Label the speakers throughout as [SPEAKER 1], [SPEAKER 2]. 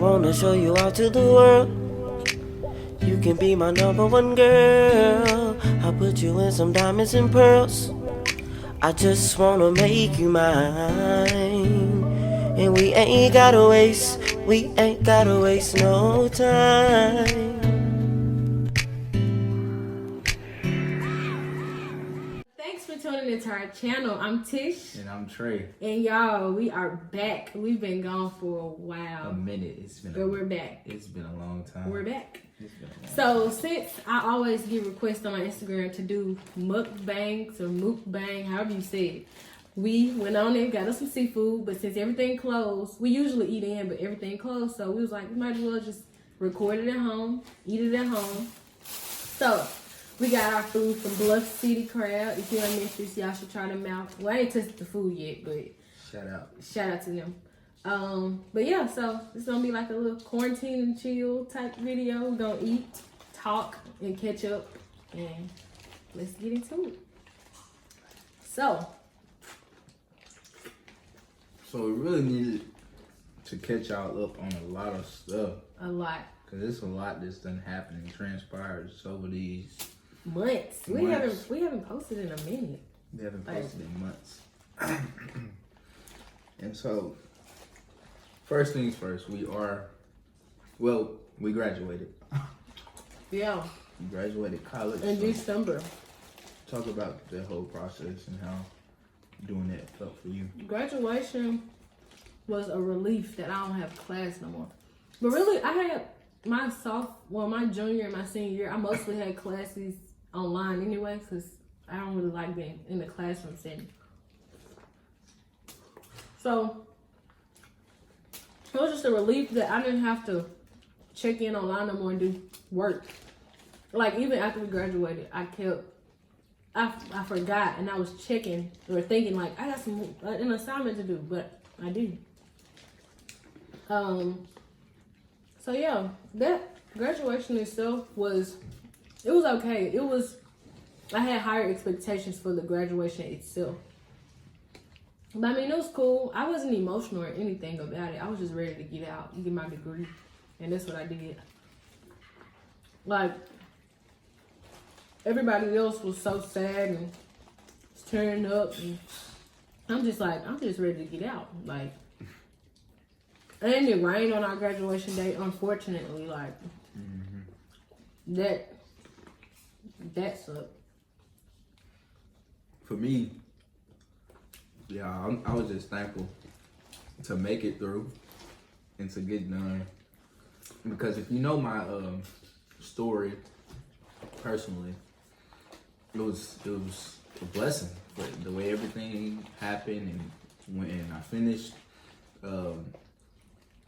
[SPEAKER 1] wanna show you out to the world. You can be my number one girl. I'll put you in some diamonds and pearls. I just wanna make you mine. And we ain't gotta waste no time.
[SPEAKER 2] Thanks for tuning into our channel. I'm Tish.
[SPEAKER 3] And I'm Trey.
[SPEAKER 2] And y'all, we are back. We've been gone for a while.
[SPEAKER 3] A minute.
[SPEAKER 2] We're back.
[SPEAKER 3] It's been a long time.
[SPEAKER 2] We're back.
[SPEAKER 3] It's been a long
[SPEAKER 2] So
[SPEAKER 3] time.
[SPEAKER 2] since I always get requests on my Instagram to do mukbangs or mukbang, however you say it, we went on there, got us some seafood, but since everything closed, we usually eat in, but everything closed, so we was like, we might as well just record it at home, eat it at home. So we got our food from Bluff City Crab. If you're interested, y'all should try them out. Well, I ain't tested the food yet, but shout out to them. But yeah, so it's gonna be like a little quarantine and chill type video. We're gonna eat, talk, and catch up, and let's get into it. So
[SPEAKER 3] We really needed to catch y'all up on a lot of stuff.
[SPEAKER 2] a lot.
[SPEAKER 3] Because it's a lot that's done happened and transpired over these
[SPEAKER 2] Months. We haven't posted in a minute.
[SPEAKER 3] We haven't posted in months. And so, first things first, we graduated.
[SPEAKER 2] Yeah.
[SPEAKER 3] We graduated college.
[SPEAKER 2] In
[SPEAKER 3] so
[SPEAKER 2] December.
[SPEAKER 3] talk about the whole process and how doing that felt for you.
[SPEAKER 2] Graduation was a relief that I don't have class no more. But really, I had my junior and my senior year, I mostly had classes online anyway, because I don't really like being in the classroom setting. So it was just a relief that I didn't have to check in online no more and do work. Like, even after we graduated, I forgot, and I was checking or thinking like, I got an assignment to do, but I didn't. So yeah, that graduation itself was okay. I had higher expectations for the graduation itself. But I mean, it was cool. I wasn't emotional or anything about it. I was just ready to get out and get my degree, and that's what I did. Like, everybody else was so sad and tearing up, and I'm just ready to get out. Like, and it rained on our graduation day, unfortunately. Like, that sucked.
[SPEAKER 3] For me, I was just thankful to make it through and to get done. Because if you know my story personally, it was a blessing. But the way everything happened and when I finished,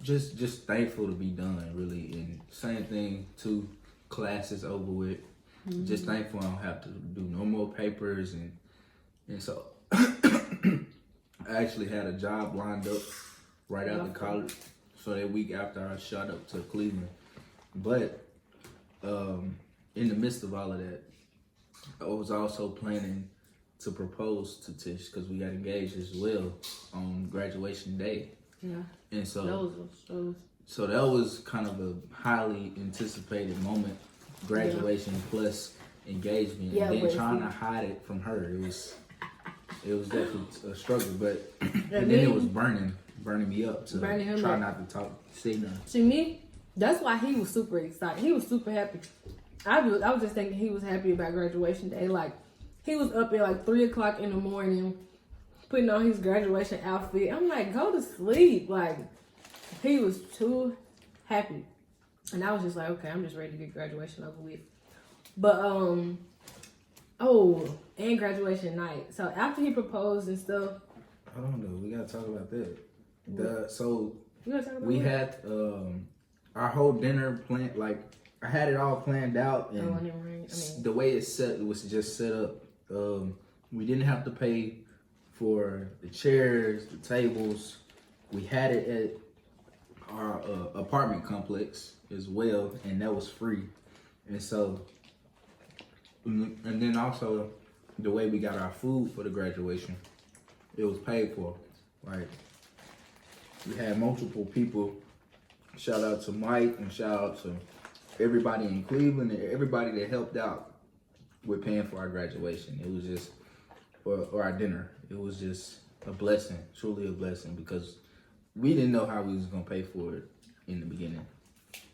[SPEAKER 3] just thankful to be done, really. And same thing, 2 classes over with. Mm-hmm. Just thankful I don't have to do no more papers, and so I actually had a job lined up right after college, so that week after I shot up to Cleveland. But in the midst of all of that, I was also planning to propose to Tish, because we got engaged as well on graduation day.
[SPEAKER 2] Yeah.
[SPEAKER 3] And so
[SPEAKER 2] that
[SPEAKER 3] was kind of a highly anticipated moment, graduation plus engagement.
[SPEAKER 2] Yeah,
[SPEAKER 3] and then trying to hide it from her. It was definitely a struggle, but and then it was burning me up to try not to say nothing.
[SPEAKER 2] To me, that's why he was super excited. He was super happy. I was just thinking he was happy about graduation day. Like, he was up at like 3 o'clock in the morning, putting on his graduation outfit. I'm like, go to sleep. Like, he was too happy. And I was just like, okay, I'm just ready to get graduation over with. But, and graduation night. So after he proposed and stuff.
[SPEAKER 3] Hold on though, we gotta talk about that. We had our whole dinner planned, like, I had it all planned out, and the way it was just set up. We didn't have to pay for the chairs, the tables. We had it at our apartment complex as well, and that was free. And so, and then also the way we got our food for the graduation, it was paid for. Like, we had multiple people Shout out to Mike and shout out to everybody in Cleveland and everybody that helped out with paying for our graduation. It was just, or our dinner. It was just a blessing, truly a blessing, because we didn't know how we was gonna pay for it in the beginning,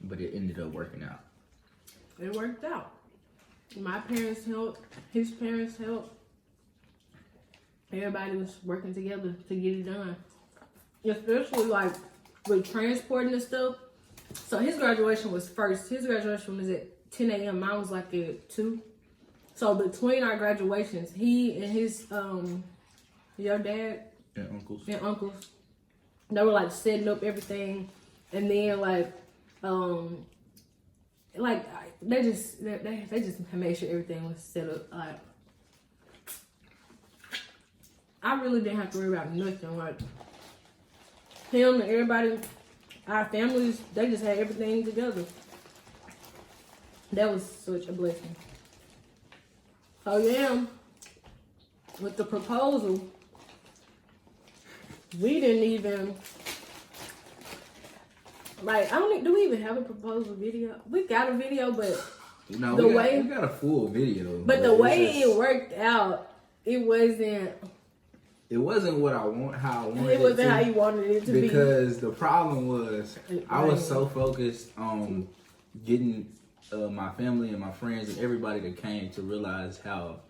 [SPEAKER 3] but it ended up working out.
[SPEAKER 2] It worked out. My parents helped, his parents helped. Everybody was working together to get it done. Especially like with transporting and stuff. So his graduation was first. His graduation was at 10 a.m. Mine was like at 2. So between our graduations, he and his your dad
[SPEAKER 3] And
[SPEAKER 2] uncles, they were like setting up everything, and then they just made sure everything was set up. Like I really didn't have to worry about nothing. Like him and everybody, our families, they just had everything together. That was such a blessing. So yeah, with the proposal, we didn't even like. Do we even have a proposal video? We got a video, but
[SPEAKER 3] no,
[SPEAKER 2] we
[SPEAKER 3] got a full video.
[SPEAKER 2] But the way it worked out, it wasn't.
[SPEAKER 3] It wasn't what I want. How I wanted
[SPEAKER 2] it wasn't how you wanted it to be.
[SPEAKER 3] Because the problem was, I was so focused on getting my family and my friends and everybody that came to realize how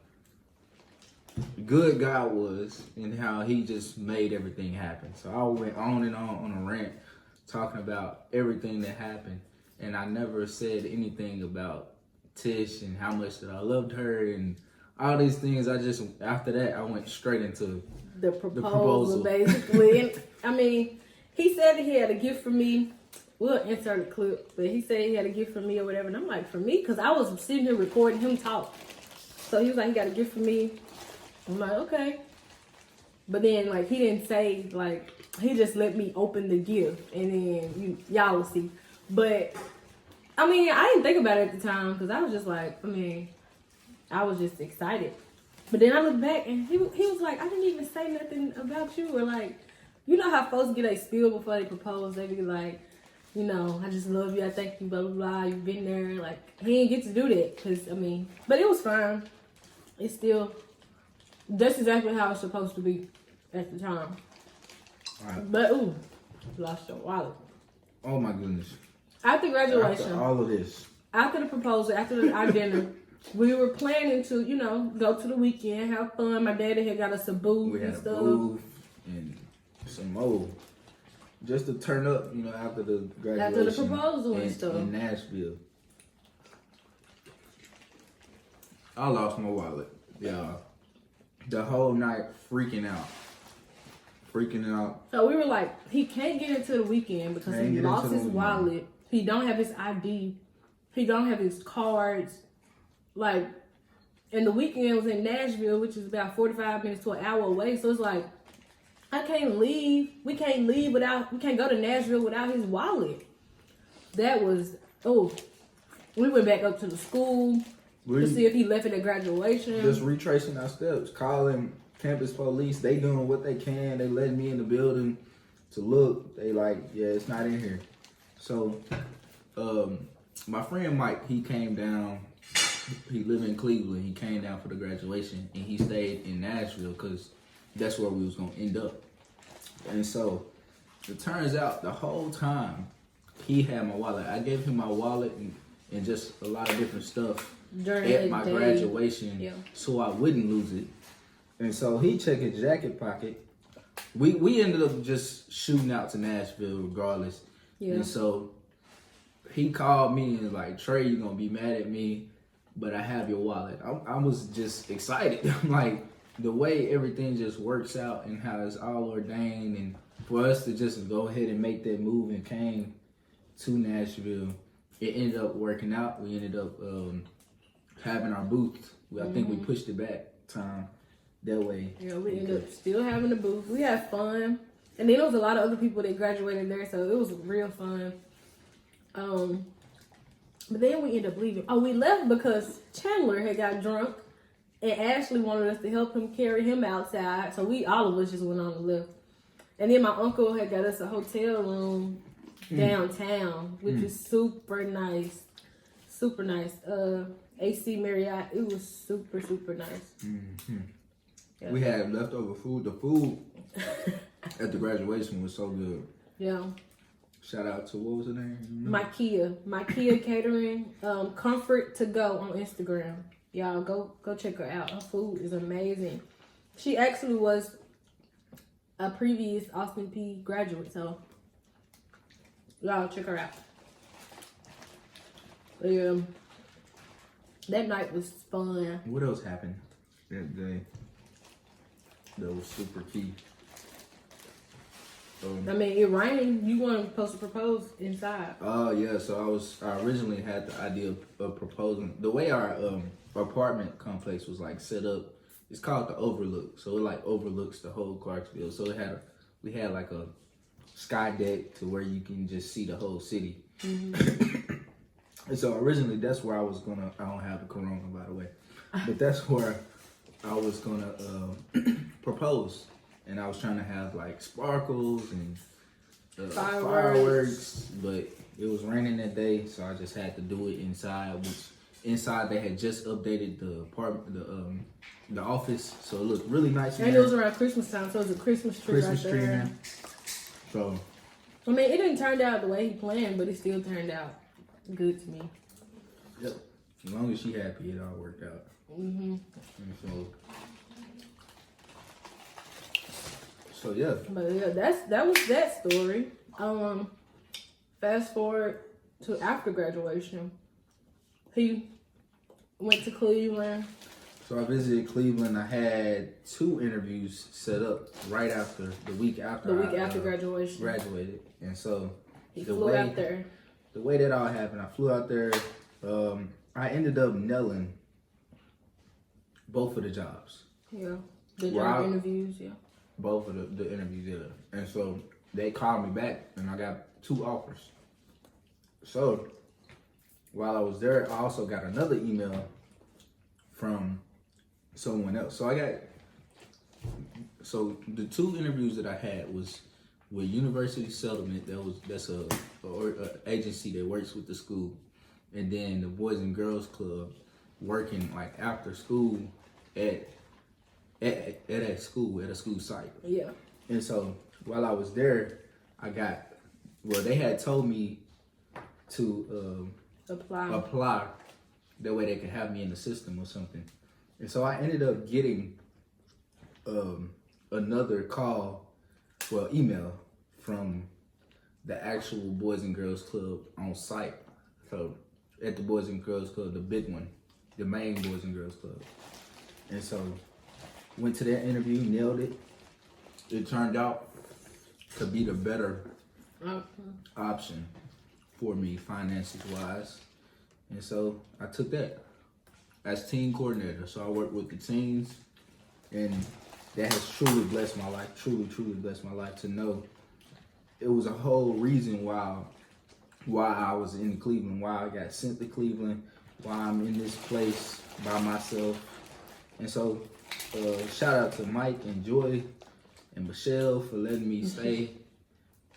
[SPEAKER 3] good God was and how He just made everything happen. So I went on and on a rant talking about everything that happened, and I never said anything about Tish and how much that I loved her and all these things. After that, I went straight into
[SPEAKER 2] the proposal. Basically. And, I mean, he said that he had a gift for me. We'll insert a clip, but he said he had a gift for me or whatever. And I'm like, for me? Because I was sitting here recording him talk. So he was like, he got a gift for me. I'm like, okay. But then, like, he didn't say, like, he just let me open the gift. And then y'all will see. But, I mean, I didn't think about it at the time because I was just like, I was just excited. But then I looked back and he was like, I didn't even say nothing about you. Or like, you know how folks get a spiel before they propose. They be like, you know, I just love you. I thank you, blah, blah, blah. You've been there. Like, he didn't get to do that. But it was fine. It's still, that's exactly how it's supposed to be at the time.
[SPEAKER 3] All right.
[SPEAKER 2] But, lost your wallet.
[SPEAKER 3] Oh my goodness.
[SPEAKER 2] After graduation.
[SPEAKER 3] After all of this.
[SPEAKER 2] After the proposal, after our dinner. We were planning to, you know, go to the weekend, have fun. My daddy had got us a booth and stuff. We had a booth and
[SPEAKER 3] some more. Just to turn up, you know, after the graduation.
[SPEAKER 2] After the proposal and stuff.
[SPEAKER 3] In Nashville. I lost my wallet. Yeah. The whole night freaking out.
[SPEAKER 2] So we were like, he can't get into the weekend because he lost his wallet. He don't have his ID. He don't have his cards. Like, and the weekend was in Nashville, which is about 45 minutes to an hour away. So it's like, I can't leave. We can't go to Nashville without his wallet. That was, we went back up to the school to see if he left it at graduation.
[SPEAKER 3] Just retracing our steps, calling campus police. They doing what they can. They letting me in the building to look. They like, yeah, it's not in here. So, my friend Mike, he came down. He lived in Cleveland. He came down for the graduation, and he stayed in Nashville because that's where we was going to end up. And so it turns out the whole time he had my wallet. I gave him my wallet and just a lot of different stuff at my graduation so I wouldn't lose it. And so he checked his jacket pocket. We ended up just shooting out to Nashville regardless. Yeah. And so he called me and was like, Trey, you're going to be mad at me, but I have your wallet. I was just excited. I'm like, the way everything just works out and how it's all ordained, and for us to just go ahead and make that move and came to Nashville, it ended up working out. We ended up having our booth. I think we pushed it back time that way. Yeah, we ended up still having the booth. We had fun. And then there was a lot of other people that graduated there, so it was real fun.
[SPEAKER 2] But then we ended up leaving. We left because Chandler had got drunk and Ashley wanted us to help him carry him outside. So all of us just went on and left. And then my uncle had got us a hotel room downtown, which is super nice. Super nice. AC Marriott. It was super, super nice. Yeah.
[SPEAKER 3] We had leftover food. The food at the graduation was so good.
[SPEAKER 2] Yeah.
[SPEAKER 3] Shout out to, what was her name?
[SPEAKER 2] Mykea Catering. Comfort to Go on Instagram. Y'all go check her out. Her food is amazing. She actually was a previous Austin P graduate, so y'all check her out. Yeah. That night was fun.
[SPEAKER 3] What else happened that day that was super key?
[SPEAKER 2] I mean, it rained. You weren't supposed to propose inside.
[SPEAKER 3] Oh yeah, so I originally had the idea of proposing. The way our apartment complex was like set up, it's called the Overlook. So it like overlooks the whole Clarksville. So we had like a sky deck to where you can just see the whole city. And so originally that's where I don't have the corona, by the way, but that's where I was gonna propose. And I was trying to have like sparkles and fireworks, but it was raining that day, so I just had to do it inside. Which inside they had just updated the apartment, the office, so it looked really nice.
[SPEAKER 2] And it was around Christmas time, so it was a Christmas tree right there.
[SPEAKER 3] So
[SPEAKER 2] I mean, it didn't turn out the way he planned, but it still turned out good to me.
[SPEAKER 3] Yep. As long as she happy, it all worked out. And so yeah.
[SPEAKER 2] But yeah, that was that story. Fast forward to after graduation, he went to Cleveland.
[SPEAKER 3] So I visited Cleveland. I had 2 interviews set up right after the week after
[SPEAKER 2] graduation.
[SPEAKER 3] Graduated, and so
[SPEAKER 2] he flew out there.
[SPEAKER 3] The way that all happened, I flew out there. I ended up nailing both of the jobs.
[SPEAKER 2] Yeah, the job interviews. Yeah.
[SPEAKER 3] Both of the interviews, yeah. And so they called me back, and I got 2 offers. So while I was there, I also got another email from someone else. So the 2 interviews that I had was with University Settlement. That's a agency that works with the school, and then the Boys and Girls Club, working like after school at a school site.
[SPEAKER 2] Yeah.
[SPEAKER 3] And so while I was there, they had told me to apply. That way they could have me in the system or something. And so I ended up getting another email from the actual Boys and Girls Club on site. So at the Boys and Girls Club, the big one, the main Boys and Girls Club. And so went to that interview, nailed it. It turned out to be the better option for me, finances wise. And so I took that as team coordinator. So I worked with the teams, and that has truly blessed my life, truly blessed my life to know it was a whole reason why I was in Cleveland, why I got sent to Cleveland, why I'm in this place by myself. And so shout out to Mike and Joy and Michelle for letting me stay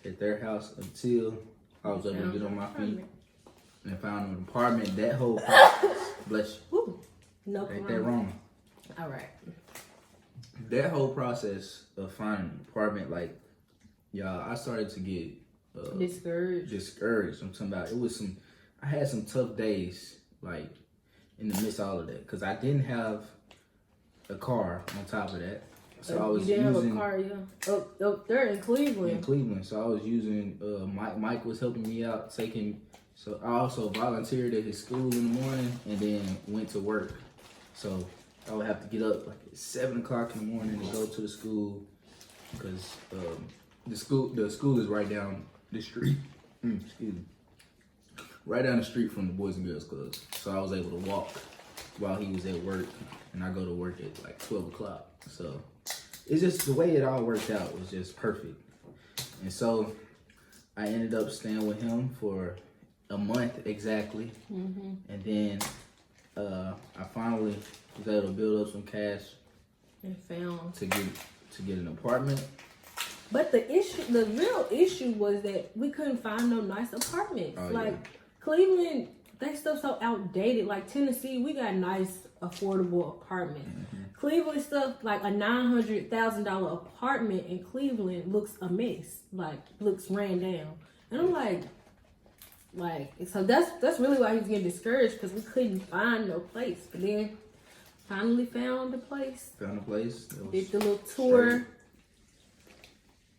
[SPEAKER 3] at their house until I was able to get on my feet and found an apartment. That whole process, bless you.
[SPEAKER 2] Ooh, no
[SPEAKER 3] ain't that wrong?
[SPEAKER 2] All right.
[SPEAKER 3] That whole process of finding an apartment, like, y'all, I started to get discouraged. I'm talking about I had some tough days, like, in the midst of all of that, because I didn't have a car on top of that. So I was
[SPEAKER 2] have a car, yeah. Oh, they're in Cleveland.
[SPEAKER 3] In Cleveland, so I was using. Mike was helping me out, So I also volunteered at his school in the morning, and then went to work. So I would have to get up like at 7 o'clock in the morning to go to the school, because the school is right down the street. Excuse me. Right down the street from the Boys and Girls Club. So I was able to walk while he was at work, and I go to work at like 12 o'clock. So it's just the way it all worked out was just perfect. And so I ended up staying with him for a month exactly. And then I finally was able to build up some cash
[SPEAKER 2] and found
[SPEAKER 3] to get an apartment.
[SPEAKER 2] But the real issue was that we couldn't find no nice apartments.
[SPEAKER 3] Oh,
[SPEAKER 2] like
[SPEAKER 3] yeah.
[SPEAKER 2] Cleveland, that stuff's so outdated. Like Tennessee, we got nice, affordable apartments. Cleveland stuff, like a $900,000 apartment in Cleveland looks a mess. Like looks ran down. And I'm like so that's really why he was getting discouraged, because we couldn't find no place. But then finally found a place.
[SPEAKER 3] Found a place.
[SPEAKER 2] Did the little tour.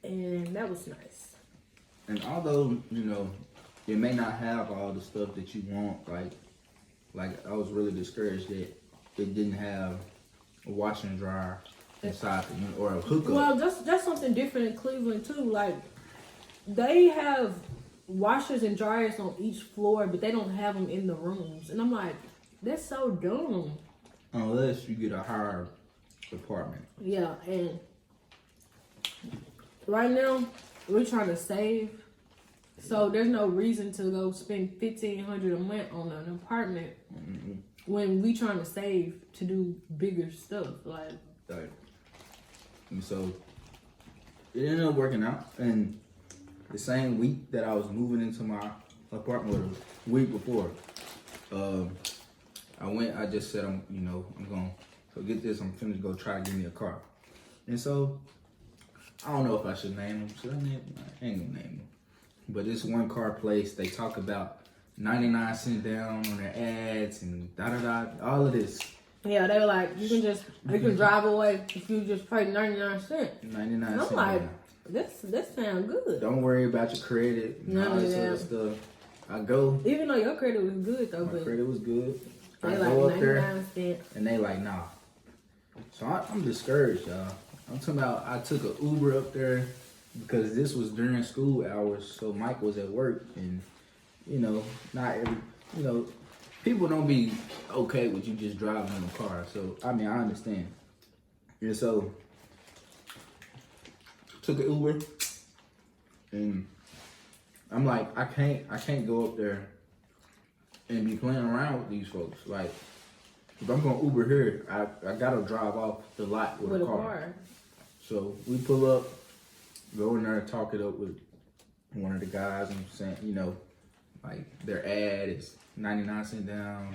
[SPEAKER 2] And that was nice.
[SPEAKER 3] And although, you know, it may not have all the stuff that you want, like I was really discouraged that it didn't have a washer and dryer inside the unit, or a hookup.
[SPEAKER 2] Well, that's something different in Cleveland too. Like they have washers and dryers on each floor, but they don't have them in the rooms. And I'm like, that's so dumb.
[SPEAKER 3] Unless you get a higher apartment.
[SPEAKER 2] Yeah, and right now we're trying to save, so there's no reason to go spend $1,500 a month on an apartment when we trying to save to do bigger stuff. Like,
[SPEAKER 3] and so it ended up working out. And the same week that I was moving into my apartment, or the week before, I just said, I'm going to get this. I'm finna go try to get me a car. And so I don't know if I should name them. Should I name them? I ain't gonna name them. But this one car place, they talk about 99 cents down on their ads and da-da-da, all of this.
[SPEAKER 2] yeah, they were like, you can drive away if you just pay 99 cents.
[SPEAKER 3] 99
[SPEAKER 2] And I'm
[SPEAKER 3] cents
[SPEAKER 2] like,
[SPEAKER 3] down.
[SPEAKER 2] this sound good.
[SPEAKER 3] Don't worry about your credit and all this other stuff. I go.
[SPEAKER 2] Even though your credit was good though,
[SPEAKER 3] My
[SPEAKER 2] but
[SPEAKER 3] credit was good. I
[SPEAKER 2] they
[SPEAKER 3] go
[SPEAKER 2] like
[SPEAKER 3] up there
[SPEAKER 2] 99 cents.
[SPEAKER 3] and they like, nah. So I'm discouraged, y'all. I'm talking about, I took an Uber up there because this was during school hours, so Mike was at work, and not every, people don't be okay with you just driving in a car. So I mean, I understand. And so took an Uber, and I'm like, I can't go up there and be playing around with these folks. Like, if I'm gonna Uber here, I gotta drive off the lot with a car. So we pull up, go in there, talk it up with one of the guys, and saying, like their ad is 99 cents down.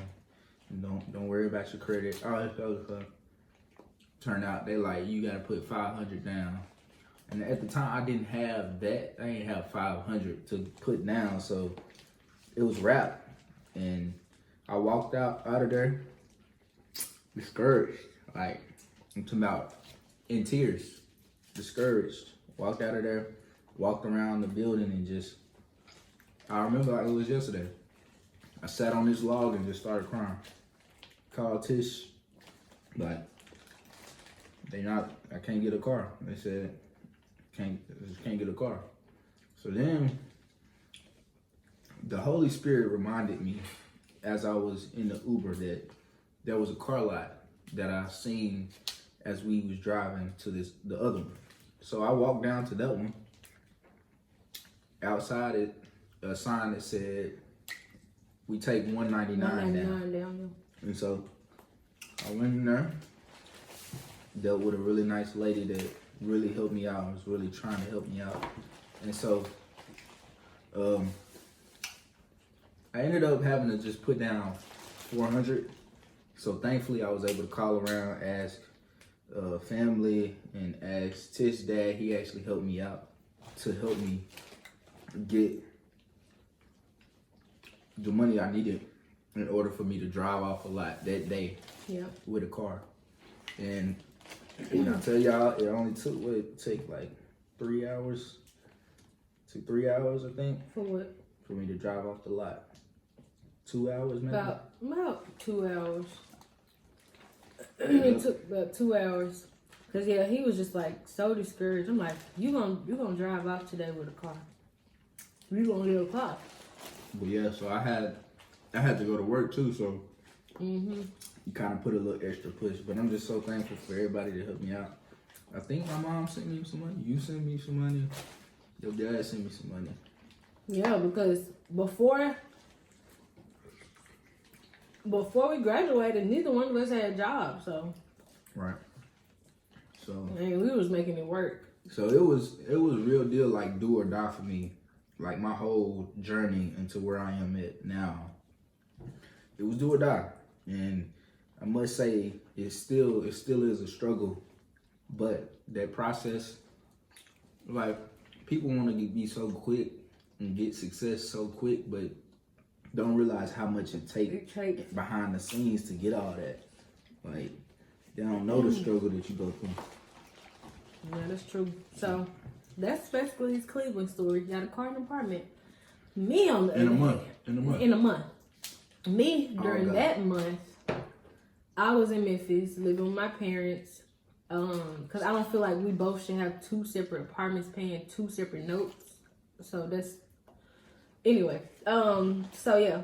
[SPEAKER 3] Don't worry about your credit. All this other stuff. Turned out they like, you gotta put 500 down. And at the time I didn't have that. I didn't have 500 to put down, so it was wrapped. And I walked out of there discouraged. Like, I'm talking about in tears, discouraged. Walked out of there, walked around the building, and I remember like it was yesterday. I sat on this log and just started crying. Called Tish, like, I can't get a car. They said, can't get a car. So then, the Holy Spirit reminded me as I was in the Uber that there was a car lot that I seen as we was driving to the other one. So I walked down to that one. Outside it, a sign that said, we take $199 down. And so I went in there, dealt with a really nice lady that really helped me out, was really trying to help me out. And so I ended up having to just put down $400. So thankfully I was able to call around, ask family, and ask Tish's dad. He actually helped me out to help me get the money I needed in order for me to drive off a lot that day with a car. And when I tell y'all, it only took, what it take, like 3 hours? It took 3 hours, I think.
[SPEAKER 2] For what?
[SPEAKER 3] For me to drive off the lot. 2 hours, maybe?
[SPEAKER 2] About 2 hours. It took about 2 hours. Cause he was just like so discouraged. I'm like, you gonna drive off today with a car? You gonna get a car?
[SPEAKER 3] But yeah, so I had to go to work too, so you kind of put a little extra push. But I'm just so thankful for everybody that helped me out. I think my mom sent me some money. You sent me some money. Your dad sent me some money.
[SPEAKER 2] Yeah, because before we graduated, neither one of us had jobs, so.
[SPEAKER 3] Right. So.
[SPEAKER 2] And we was making it work.
[SPEAKER 3] So it was real deal, like do or die for me. Like my whole journey into where I am at now, it was do or die. And I must say it still is a struggle. But that process, like people want to be so quick and get success so quick, but don't realize how much it takes behind the scenes to get all that. Like they don't know the struggle that you go through.
[SPEAKER 2] Yeah, that's true. So that's basically his Cleveland story. Got a car and apartment. Me on the other hand, in a month. Me during that month, I was in Memphis living with my parents. Cause I don't feel like we both should have two separate apartments paying two separate notes. So that's anyway. So yeah.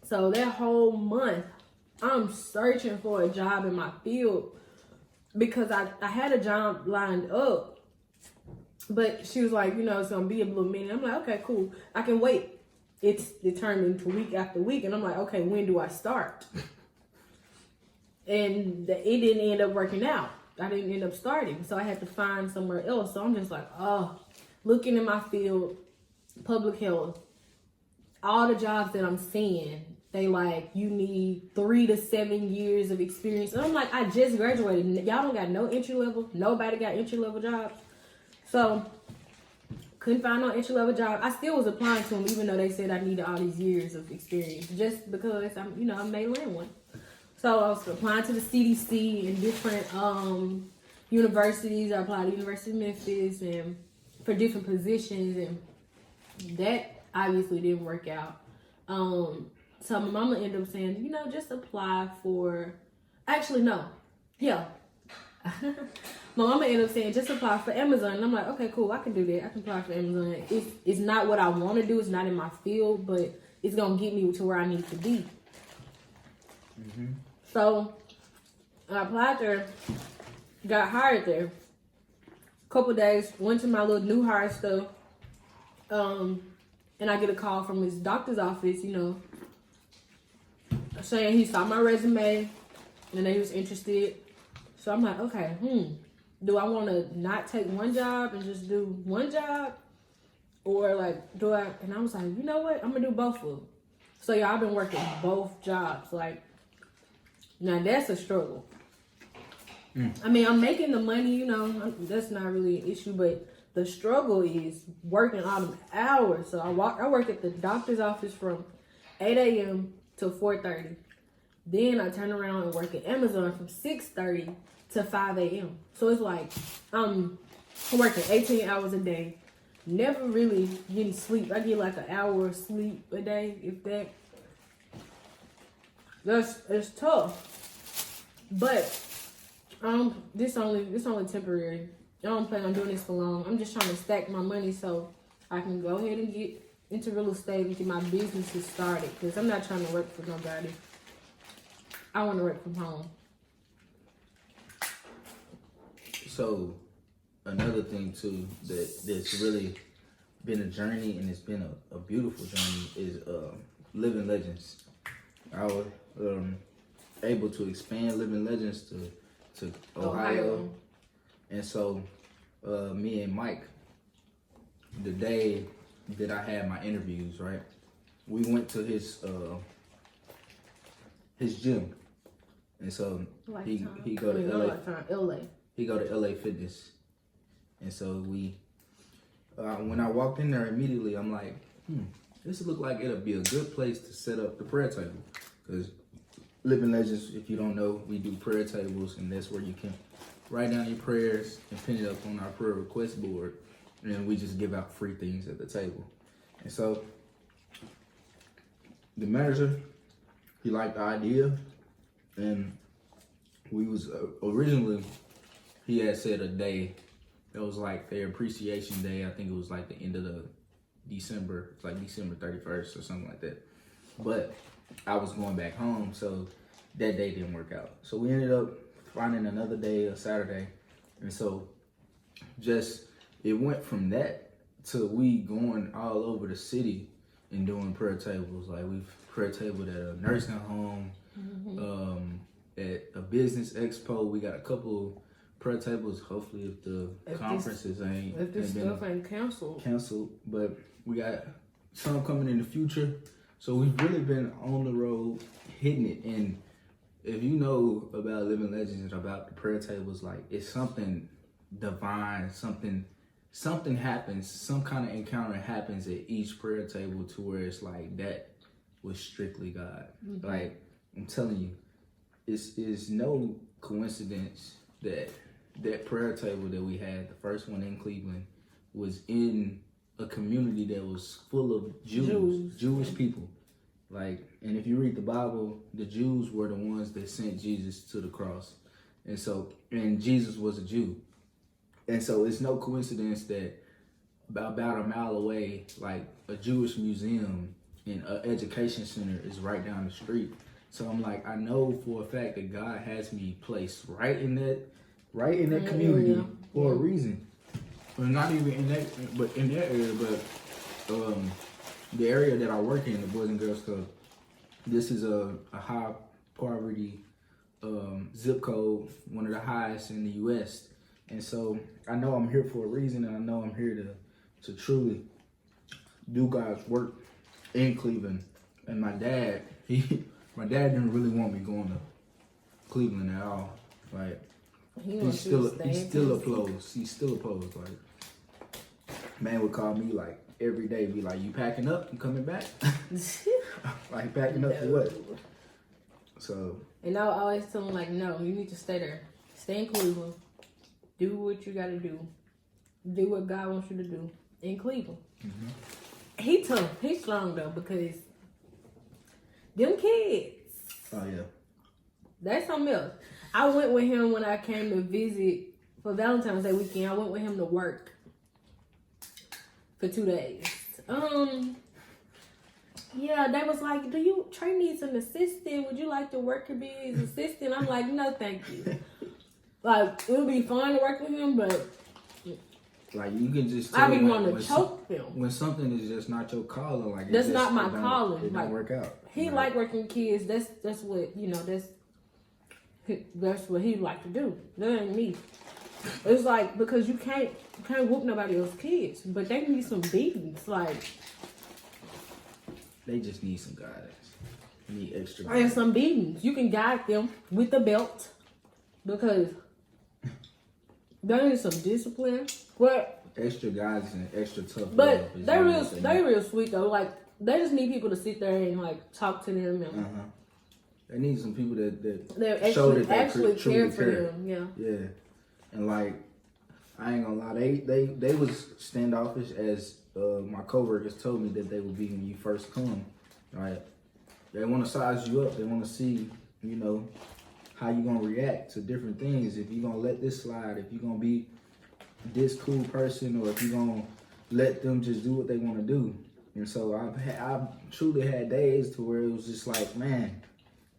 [SPEAKER 2] So that whole month, I'm searching for a job in my field because I had a job lined up, but she was like, you know, it's gonna be a little minute. I'm like, okay, cool, I can wait. It turned into week after week, and I'm like, okay, when do I start? And it didn't end up working out. I didn't end up starting, so I had to find somewhere else. So I'm just like, oh, looking in my field, public health, all the jobs that I'm seeing, they like, you need 3 to 7 years of experience. And I'm like, I just graduated. Y'all don't got no entry level. Nobody got entry level jobs. So couldn't find no entry level job. I still was applying to them, even though they said I needed all these years of experience, just because I may land one. So I was applying to the CDC and different universities. I applied to University of Memphis and for different positions, and that obviously didn't work out. So my mama ended up saying, you know, just apply for. Actually, no, yeah. My mama ended up saying, just apply for Amazon. And I'm like, okay, cool, I can do that. I can apply for Amazon. It's not what I want to do. It's not in my field, but it's gonna get me to where I need to be. Mm-hmm. So I applied there, got hired there. Couple days, went to my little new hire stuff, and I get a call from his doctor's office, you know, saying he saw my resume and that he was interested. So I'm like, okay, do I want to not take one job and just do one job, or like do I? And I was like, you know what, I'm gonna do both of them. So yeah, I've been working both jobs. Like, now that's a struggle. I mean, I'm making the money, you know, that's not really an issue, but the struggle is working all them hours. So I work at the doctor's office from 8 a.m. to 4:30. Then I turn around and work at Amazon from 6:30 to 5 a.m. So it's like I'm working 18 hours a day, never really getting sleep. I get like an hour of sleep a day, if that. It's tough, but this only temporary. I don't plan on doing this for long. I'm just trying to stack my money so I can go ahead and get into real estate and get my businesses started. Because I'm not trying to work for nobody. I want to work from home.
[SPEAKER 3] So another thing too that's really been a journey, and it's been a beautiful journey, is Living Legends. I was able to expand Living Legends to Ohio. And so me and Mike, the day that I had my interviews, right, we went to his gym. And so he go to LA. He go to LA Fitness. And so we when I walked in there immediately, I'm like, this look like it'll be a good place to set up the prayer table. Because Living Legends, if you don't know, we do prayer tables, and that's where you can write down your prayers and pin it up on our prayer request board. And we just give out free things at the table. And so the manager, he liked the idea. And we was originally, he had said a day. It was like their appreciation day. I think it was like the end of the December. It's like December 31st or something like that. But I was going back home, so that day didn't work out. So we ended up finding another day, a Saturday. And so just, it went from that to we going all over the city and doing prayer tables. Like we've prayer tabled at a nursing home, at a business expo. We got a couple prayer tables. Hopefully, if the conferences
[SPEAKER 2] if this stuff ain't canceled.
[SPEAKER 3] But we got some coming in the future. So we've really been on the road hitting it. And if you know about Living Legends and about the prayer tables, like it's something divine, something happens, some kind of encounter happens at each prayer table to where it's like that was strictly God. Mm-hmm. Like I'm telling you, it's no coincidence that that prayer table that we had, the first one in Cleveland, was in a community that was full of Jewish people. Like, and if you read the Bible, the Jews were the ones that sent Jesus to the cross. And Jesus was a Jew. And so it's no coincidence that about a mile away, like a Jewish museum and an education center is right down the street. So I'm like, I know for a fact that God has me placed right in that community for a reason. Well, not even in that, but in that area, but the area that I work in, the Boys and Girls Club, this is a high poverty zip code, one of the highest in the U.S. And so I know I'm here for a reason, and I know I'm here to truly do God's work in Cleveland. And my dad didn't really want me going to Cleveland at all. Like he's still opposed. He's still opposed. Like man would call me like every day, be like, "You packing up? You coming back?" Like packing up for what? So.
[SPEAKER 2] And I would always tell him like, "No, you need to stay there. Stay in Cleveland. Do what you gotta do. Do what God wants you to do in Cleveland." Mm-hmm. He tough. He's strong though because them kids.
[SPEAKER 3] Oh yeah.
[SPEAKER 2] That's something else. I went with him when I came to visit for Valentine's Day weekend. I went with him to work for 2 days. Yeah, they was like, Trey needs an assistant. Would you like to work and be his assistant? I'm like, no, thank you. Like, it would be fun to work with him, but
[SPEAKER 3] like you can just tell
[SPEAKER 2] I be wanting to choke them.
[SPEAKER 3] When something is just not your calling, like
[SPEAKER 2] that's not my calling.
[SPEAKER 3] It don't work out.
[SPEAKER 2] He like working with kids. That's what that's what he like to do. That ain't me. It's like because you can't whoop nobody else's kids, but they need some beatings. Like
[SPEAKER 3] they just need some guidance. They need extra
[SPEAKER 2] guidance. And some beatings. You can guide them with the belt because they need some discipline. But
[SPEAKER 3] extra guidance and extra tough.
[SPEAKER 2] But they real sweet though. Like they just need people to sit there and like talk to them. And,
[SPEAKER 3] they need some people that
[SPEAKER 2] show
[SPEAKER 3] that they
[SPEAKER 2] actually
[SPEAKER 3] care
[SPEAKER 2] for them. Yeah.
[SPEAKER 3] Yeah. And like, I ain't gonna lie, they was standoffish as my coworkers told me that they would be when you first come, right? They want to size you up. They want to see, how you gonna react to different things. If you gonna let this slide, if you gonna be this cool person, or if you gonna let them just do what they want to do. And so I've truly had days to where it was just like, man,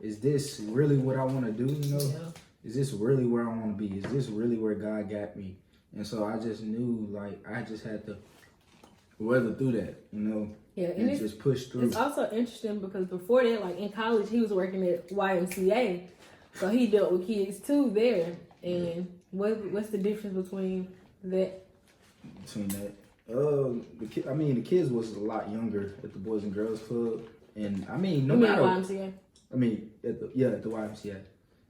[SPEAKER 3] is this really what I want to do?
[SPEAKER 2] Yeah.
[SPEAKER 3] Is this really where I want to be? Is this really where God got me? And so I just knew, like, I just had to weather through that,
[SPEAKER 2] Yeah,
[SPEAKER 3] and just push through.
[SPEAKER 2] It's also interesting because before that, like in college, he was working at YMCA, so he dealt with kids too there. And what's the difference between that?
[SPEAKER 3] The kids was a lot younger at the Boys and Girls Club, and I mean,
[SPEAKER 2] YMCA.
[SPEAKER 3] At the YMCA.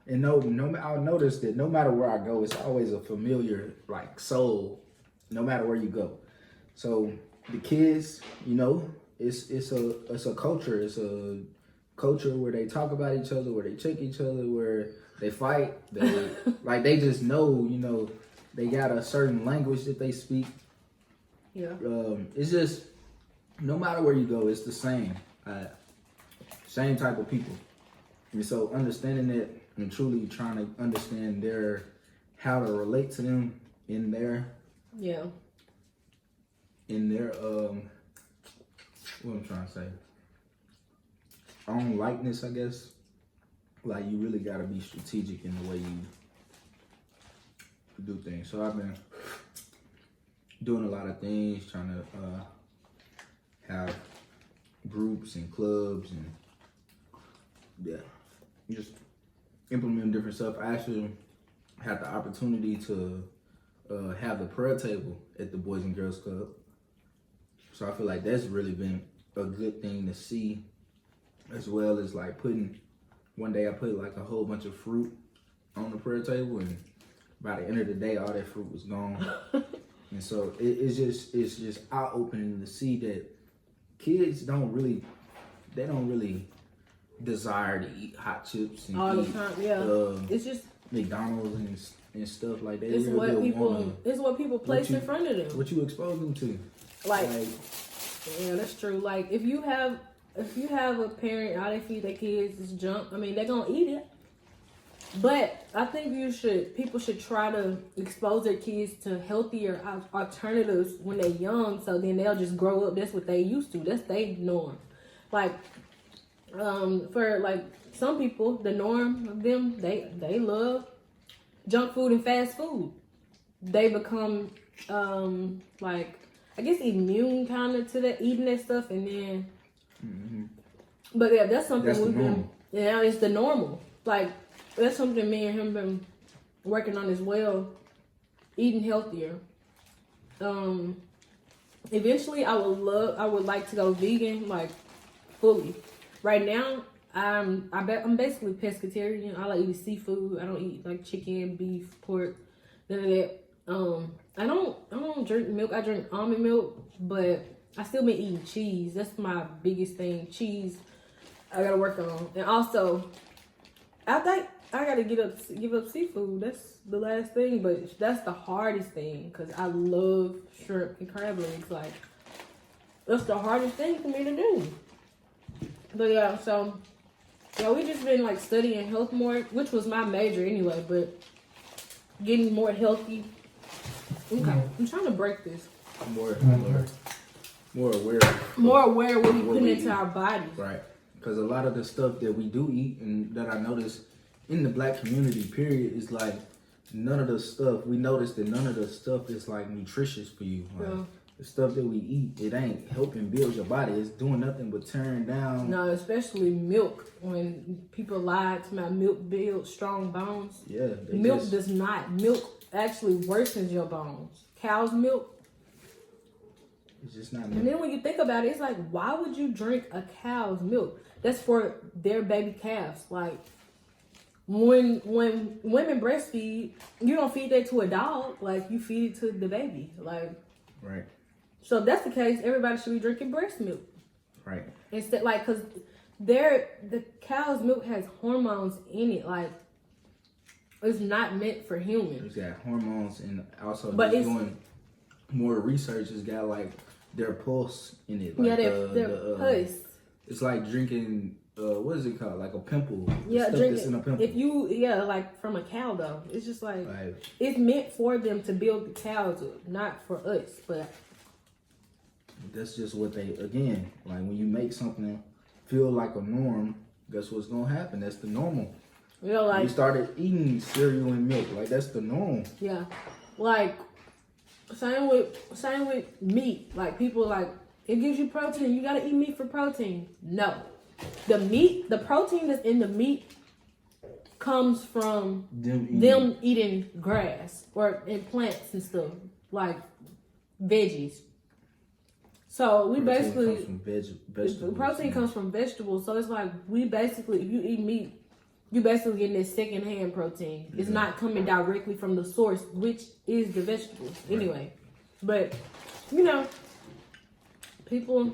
[SPEAKER 3] And I'll notice that no matter where I go, it's always a familiar like soul, no matter where you go. So the kids, it's a culture. It's a culture where they talk about each other, where they check each other, where they fight. They just know, they got a certain language that they speak.
[SPEAKER 2] Yeah.
[SPEAKER 3] It's just no matter where you go, it's the same type of people. And so understanding that and truly trying to understand how to relate to them in their what I'm trying to say, own likeness, I guess. Like you really got to be strategic in the way you do things. So I've been doing a lot of things, trying to have groups and clubs and just implementing different stuff. I actually had the opportunity to have the prayer table at the Boys and Girls Club. So I feel like that's really been a good thing to see, as well as like one day I put like a whole bunch of fruit on the prayer table, and by the end of the day, all that fruit was gone. And so it's just eye-opening to see that kids don't really desire to eat hot chips and
[SPEAKER 2] all the time. Yeah, it's just
[SPEAKER 3] McDonald's and stuff like that.
[SPEAKER 2] It's what people place in front of them.
[SPEAKER 3] What you expose them to.
[SPEAKER 2] Like, yeah, that's true. Like, if you have a parent, all they feed their kids is junk, I mean, they're gonna eat it. But I think people should try to expose their kids to healthier alternatives when they're young, so then they'll just grow up. That's what they used to. That's their norm. Like, for like some people, the norm of them, they love junk food and fast food. They become like, I guess, immune kind of to that, eating that stuff, and then. Mm-hmm. But yeah, that's something we've been. Yeah, it's the normal. Like, that's something me and him been working on as well. Eating healthier. Eventually, I would like to go vegan, like fully. Right now, I'm basically pescatarian. I like eating seafood. I don't eat like chicken, beef, pork, none of that. I don't drink milk. I drink almond milk, but I still been eating cheese. That's my biggest thing. Cheese, I gotta work on. And also, I think I gotta give up seafood. That's the last thing, but that's the hardest thing because I love shrimp and crab legs. Like, that's the hardest thing for me to do. But yeah, so yeah, we just been like studying health more, which was my major anyway. But getting more healthy. Okay, I'm trying to break this.
[SPEAKER 3] More aware.
[SPEAKER 2] More aware of what we put into our bodies.
[SPEAKER 3] Right. Because a lot of the stuff that we do eat and that I notice in the black community, period, is like none of the stuff is like nutritious for you. Like, yeah. The stuff that we eat, it ain't helping build your body. It's doing nothing but tearing down.
[SPEAKER 2] No, especially milk. When people lie to my milk builds strong bones.
[SPEAKER 3] Yeah.
[SPEAKER 2] Milk does not. Milk actually worsens your bones. Cow's milk.
[SPEAKER 3] It's just not milk.
[SPEAKER 2] And then when you think about it, it's like, why would you drink a cow's milk? That's for their baby calves. Like, when women breastfeed, you don't feed that to a dog. Like, you feed it to the baby. Like,
[SPEAKER 3] right.
[SPEAKER 2] So if that's the case, everybody should be drinking breast milk.
[SPEAKER 3] Right.
[SPEAKER 2] Instead, like, because the cow's milk has hormones in it. Like, it's not meant for humans.
[SPEAKER 3] It's got hormones, and also
[SPEAKER 2] but it's
[SPEAKER 3] doing more research. It's got like their pulse in it. Like
[SPEAKER 2] yeah, their pulse.
[SPEAKER 3] It's like drinking. What is it called? Like a pimple.
[SPEAKER 2] Yeah,
[SPEAKER 3] drinking. In a pimple.
[SPEAKER 2] If you like from a cow though, it's just like it's meant for them to build the cows up, not for us. But
[SPEAKER 3] that's just what they again. Like when you make something feel like a norm, guess what's gonna happen? That's the normal.
[SPEAKER 2] Yeah, like
[SPEAKER 3] we started eating cereal and milk. Like that's the norm.
[SPEAKER 2] Yeah, like same with meat. Like people like it gives you protein. You gotta eat meat for protein. No. The protein that's in the meat comes from them eating grass or in plants and stuff, like veggies. So we basically
[SPEAKER 3] vegetables.
[SPEAKER 2] Protein comes from vegetables. So it's like if you eat meat, you basically getting this secondhand protein. Yeah. It's not coming directly from the source, which is the vegetables anyway. But people,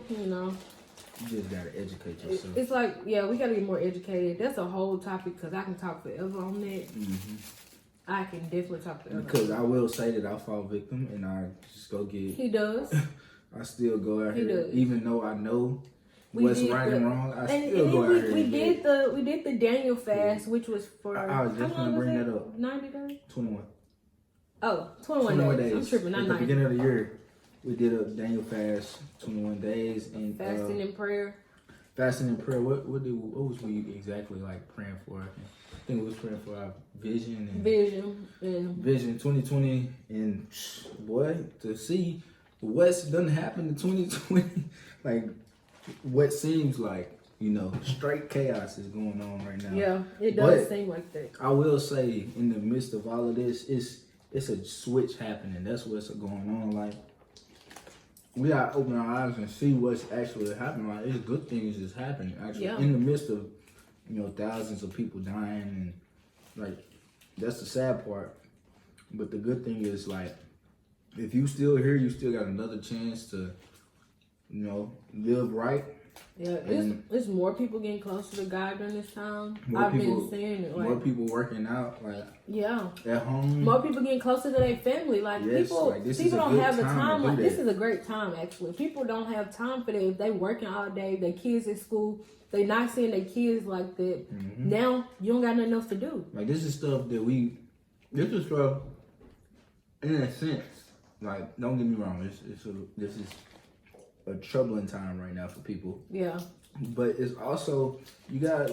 [SPEAKER 3] you just gotta educate yourself.
[SPEAKER 2] It's like, yeah, we gotta get more educated. That's a whole topic because I can talk forever on that. Mm-hmm. I can definitely talk forever.
[SPEAKER 3] Because I will say that I fall victim and I just go get.
[SPEAKER 2] He does.
[SPEAKER 3] I still go out here,
[SPEAKER 2] does.
[SPEAKER 3] even though I know what's right and wrong. I still go out here.
[SPEAKER 2] We did the Daniel fast, which was for.
[SPEAKER 3] I was just gonna bring that up.
[SPEAKER 2] 90 days.
[SPEAKER 3] 21.
[SPEAKER 2] Oh, 21 days. I'm tripping. Not
[SPEAKER 3] At
[SPEAKER 2] 90.
[SPEAKER 3] the beginning of the year. We did a Daniel fast, 21 days, and
[SPEAKER 2] fasting and prayer.
[SPEAKER 3] Fasting and prayer. What was we exactly like praying for? I think we was praying for our vision. Vision 2020, and boy, to see what doesn't happen in 2020, like what seems like straight chaos is going on right now.
[SPEAKER 2] Yeah, it does
[SPEAKER 3] But
[SPEAKER 2] seem like that.
[SPEAKER 3] I will say, in the midst of all of this, it's a switch happening. That's what's going on. Like, we gotta open our eyes and see what's actually happening. Like, it's good things is happening. Actually,
[SPEAKER 2] Yeah.
[SPEAKER 3] in the midst of thousands of people dying, and like that's the sad part. But the good thing is, like, if you still here, you still got another chance to, live right.
[SPEAKER 2] Yeah, it's more people getting closer to God during this time.
[SPEAKER 3] More people,
[SPEAKER 2] been seeing it.
[SPEAKER 3] More people working out, like at home.
[SPEAKER 2] More people getting closer to their family. Like
[SPEAKER 3] Yes,
[SPEAKER 2] people,
[SPEAKER 3] like, this is
[SPEAKER 2] people
[SPEAKER 3] a
[SPEAKER 2] don't
[SPEAKER 3] good
[SPEAKER 2] have the
[SPEAKER 3] time to
[SPEAKER 2] time.
[SPEAKER 3] do
[SPEAKER 2] Like this
[SPEAKER 3] that.
[SPEAKER 2] is a great time actually. People don't have time for that. If they working all day, their kids at school, they not seeing their kids like that.
[SPEAKER 3] Mm-hmm.
[SPEAKER 2] Now you don't got nothing else to do.
[SPEAKER 3] Like, this is stuff that this is stuff, in a sense, like, don't get me wrong, this is a troubling time right now for people.
[SPEAKER 2] Yeah.
[SPEAKER 3] But it's also, you gotta,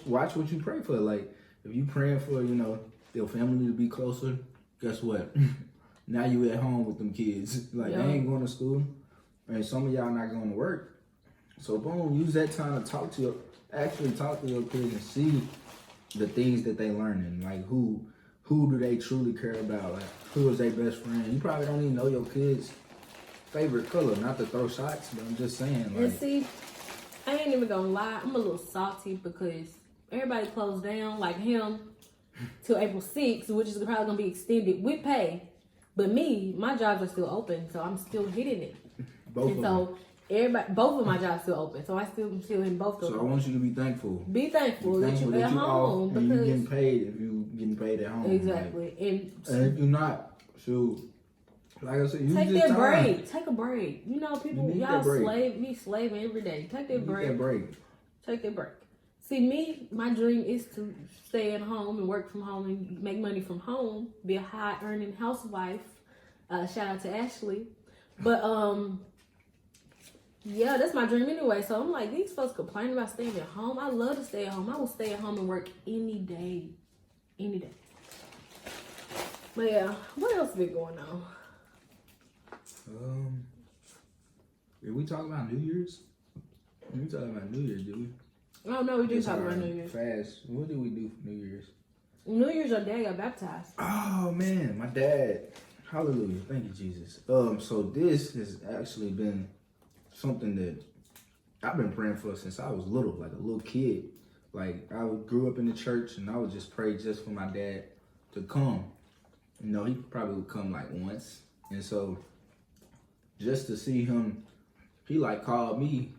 [SPEAKER 3] watch what you pray for. Like, if you praying for, your family to be closer, guess what? Now you at home with them kids. Like,
[SPEAKER 2] Yeah.
[SPEAKER 3] they ain't going to school, and some of y'all not going to work. So, boom, use that time to talk to your kids and see the things that they learning. Like, who do they truly care about? Like, who is their best friend? You probably don't even know your kids' favorite color. Not to throw shots, but I'm just saying. Like,
[SPEAKER 2] And see, I ain't even gonna lie, I'm a little salty because everybody closed down, like him, till April 6th, which is probably gonna be extended with pay. But me, my jobs are still open, so I'm still hitting it.
[SPEAKER 3] both
[SPEAKER 2] And
[SPEAKER 3] of them.
[SPEAKER 2] so both of my jobs still open, so I still in both of
[SPEAKER 3] So I
[SPEAKER 2] them.
[SPEAKER 3] want you to be thankful.
[SPEAKER 2] Be thankful that you at home
[SPEAKER 3] off and you
[SPEAKER 2] because
[SPEAKER 3] getting paid if you getting paid at home.
[SPEAKER 2] exactly.
[SPEAKER 3] Like,
[SPEAKER 2] And
[SPEAKER 3] and if you're not, shoot, like I said, use
[SPEAKER 2] take
[SPEAKER 3] this
[SPEAKER 2] that
[SPEAKER 3] time.
[SPEAKER 2] break. Take a break. People,
[SPEAKER 3] You need
[SPEAKER 2] y'all
[SPEAKER 3] that break.
[SPEAKER 2] slaving every day. Take
[SPEAKER 3] You
[SPEAKER 2] that
[SPEAKER 3] need
[SPEAKER 2] break.
[SPEAKER 3] that break.
[SPEAKER 2] Take that break. See, me, my dream is to stay at home and work from home and make money from home, be a high earning housewife. Shout out to Ashley. But, yeah, that's my dream anyway. So I'm like, these folks complaining about staying at home. I love to stay at home. I will stay at home and work any day. Any day. But yeah, what else been going on?
[SPEAKER 3] Did we talk about New Year's? We talking about New Year's, did we?
[SPEAKER 2] Oh, no, we did
[SPEAKER 3] Just
[SPEAKER 2] talk about
[SPEAKER 3] our
[SPEAKER 2] New Year's.
[SPEAKER 3] Fast. What did we do for New Year's?
[SPEAKER 2] New Year's, your dad got baptized.
[SPEAKER 3] Oh man, my dad. Hallelujah. Thank you, Jesus. So this has actually been something that I've been praying for since I was little, like a little kid. Like, I grew up in the church and I would just pray just for my dad to come. He probably would come like once. And so just to see him, he like called me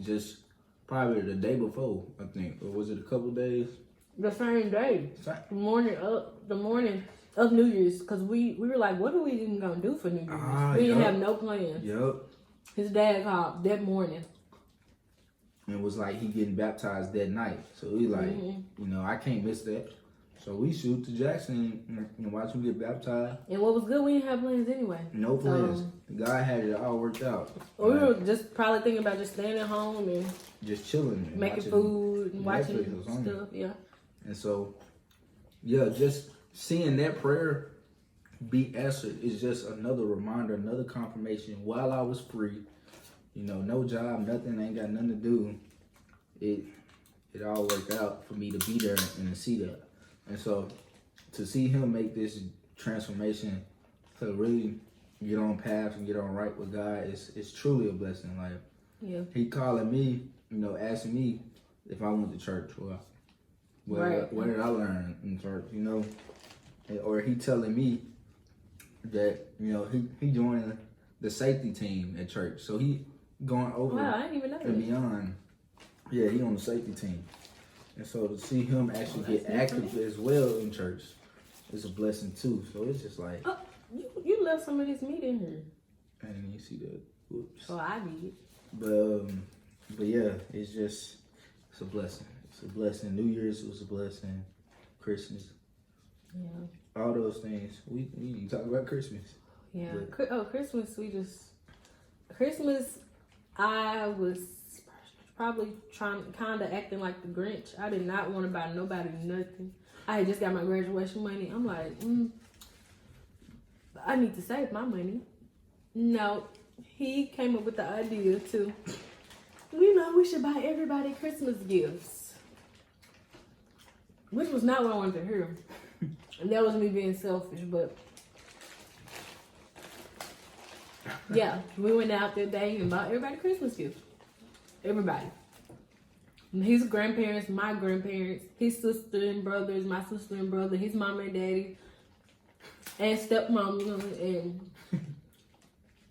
[SPEAKER 3] just probably the day before, I think. Or was it a couple days?
[SPEAKER 2] The same day. The morning of New Year's, because we were like, what are we even gonna do for New Year's? We didn't have no plans.
[SPEAKER 3] Yep.
[SPEAKER 2] His dad called that morning.
[SPEAKER 3] And was like, he getting baptized that night. So we like, I can't miss that. So we shoot to Jackson and watch him get baptized.
[SPEAKER 2] And what was good, we didn't have plans anyway.
[SPEAKER 3] No plans. God had it all worked out.
[SPEAKER 2] We were just probably thinking about just staying at home and
[SPEAKER 3] just chilling and
[SPEAKER 2] making
[SPEAKER 3] watching
[SPEAKER 2] food and watching
[SPEAKER 3] Netflix or something.
[SPEAKER 2] stuff. Yeah.
[SPEAKER 3] And so, yeah, just seeing that prayer be answered is just another reminder, another confirmation. While I was free, no job, nothing, ain't got nothing to do. It all worked out for me to be there and to see that. And so, to see him make this transformation to really get on path and get on right with God is truly a blessing. Like,
[SPEAKER 2] Yeah.
[SPEAKER 3] he calling me, asking me if I went to church or what did I learn in church, or he telling me that he joined the safety team at church, so he going over
[SPEAKER 2] Wow, I didn't even know
[SPEAKER 3] and
[SPEAKER 2] that.
[SPEAKER 3] beyond. Yeah, he on the safety team, and so to see him actually
[SPEAKER 2] that's
[SPEAKER 3] get active as well in church is a blessing too. So it's just like,
[SPEAKER 2] Oh, you left some of this meat in here.
[SPEAKER 3] and you see that. Whoops.
[SPEAKER 2] Oh, I did.
[SPEAKER 3] But yeah, it's a blessing. It's a blessing. New Year's was a blessing. Christmas,
[SPEAKER 2] Yeah.
[SPEAKER 3] all those things. We talk about Christmas.
[SPEAKER 2] Yeah.
[SPEAKER 3] But-
[SPEAKER 2] Christmas. Christmas. I was probably kind of acting like the Grinch. I did not want to buy nobody nothing. I had just got my graduation money. I'm like, I need to save my money. No, he came up with the idea to we know we should buy everybody Christmas gifts. Which was not what I wanted to hear. And that was me being selfish, but yeah, we went out that day and bought everybody Christmas gifts. Everybody. His grandparents, my grandparents, his sister and brothers, my sister and brother, his mama and daddy, and stepmom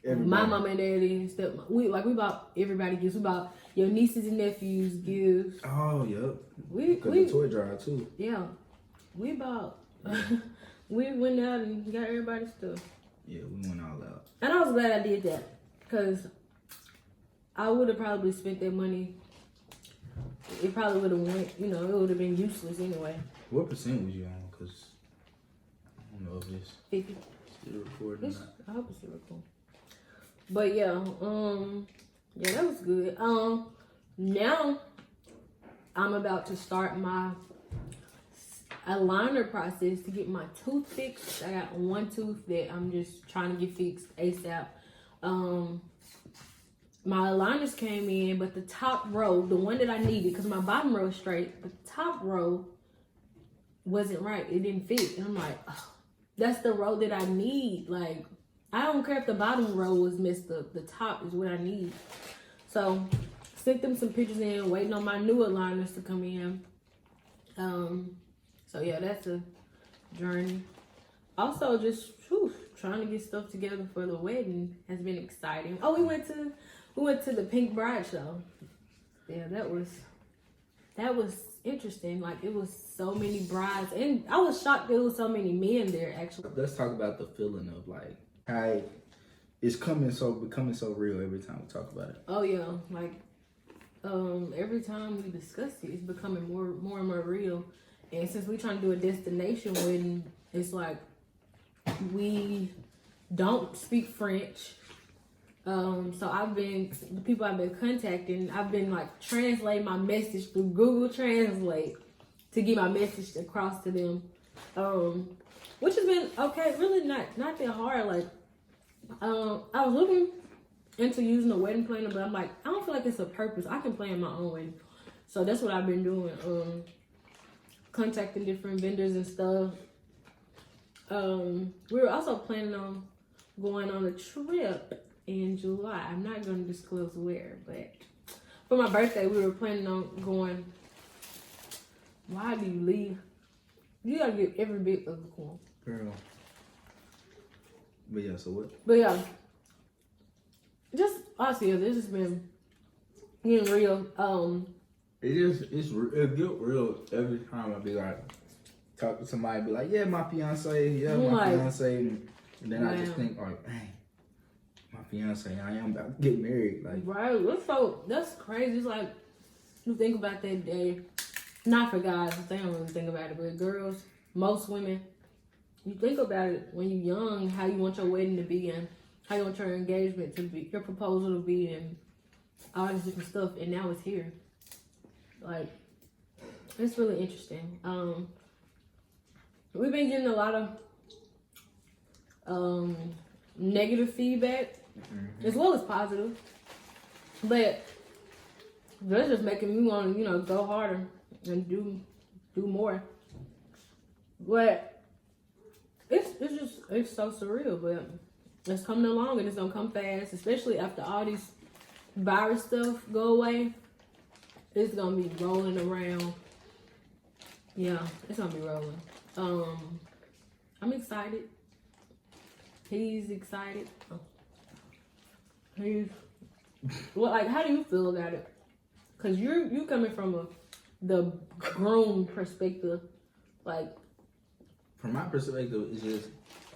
[SPEAKER 2] and my mama and daddy and stepmom. We bought everybody gifts. We bought your nieces and nephews gifts.
[SPEAKER 3] Oh, yep.
[SPEAKER 2] We
[SPEAKER 3] the toy drive too.
[SPEAKER 2] Yeah, we bought. We went out and got everybody stuff.
[SPEAKER 3] Yeah, we went all out.
[SPEAKER 2] And I was glad I did that because I would have probably spent that money. It probably would have went, it would have been useless anyway.
[SPEAKER 3] What percent was you on? Because I don't know if it's
[SPEAKER 2] 50.
[SPEAKER 3] still recording or not.
[SPEAKER 2] I hope it's still recording. But yeah, that was good. Now I'm about to start my aligner process to get my tooth fixed. I got one tooth that I'm just trying to get fixed ASAP. My aligners came in, but the top row, the one that I needed, because my bottom row is straight, the top row wasn't right. It didn't fit. And I'm like, oh, that's the row that I need. Like, I don't care if the bottom row was messed up. The top is what I need. So, sent them some pictures in, waiting on my new aligners to come in. So yeah, that's a journey. Also, just trying to get stuff together for the wedding has been exciting. Oh, we went to the Pink Bride show. Yeah, that was interesting. Like, it was so many brides, and I was shocked there was so many men there. Actually,
[SPEAKER 3] let's talk about the feeling of like how it's becoming so real every time we talk about it.
[SPEAKER 2] Oh yeah, like every time we discuss it, it's becoming more and more real. And since we're trying to do a destination wedding, it's like we don't speak French. So the people I've been contacting, I've been like translating my message through Google Translate to get my message across to them. Which has been okay, really not that hard. Like, I was looking into using a wedding planner, but I'm like, I don't feel like it's a purpose. I can plan my own wedding. So that's what I've been doing. Contacting different vendors and stuff. We were also planning on going on a trip in July. I'm not going to disclose where, but for my birthday, we were planning on going. Why do you leave? You gotta get every bit of the corn.
[SPEAKER 3] Girl. But yeah, so what?
[SPEAKER 2] But yeah, just honestly, this has been getting real.
[SPEAKER 3] It get real every time I be like, talk to somebody, be like, yeah, my fiance, fiance, and then I just think like, dang, my fiance, I am about to get married. Like,
[SPEAKER 2] right, that's crazy. It's like, you think about that day, not for guys, they don't really think about it, but girls, most women, you think about it when you're young, how you want your wedding to be and how you want your engagement to be, your proposal to be, and all this different stuff, and now it's here. Like, it's really interesting. We've been getting a lot of negative feedback, as well as positive. But that's just making me want to, go harder and do more. But it's so surreal, but it's coming along and it's gonna come fast, especially after all these virus stuff go away. It's gonna be rolling around. Yeah, it's gonna be rolling. I'm excited. He's excited. How do you feel about it? Cause you coming from the groom perspective, like.
[SPEAKER 3] From my perspective, it's just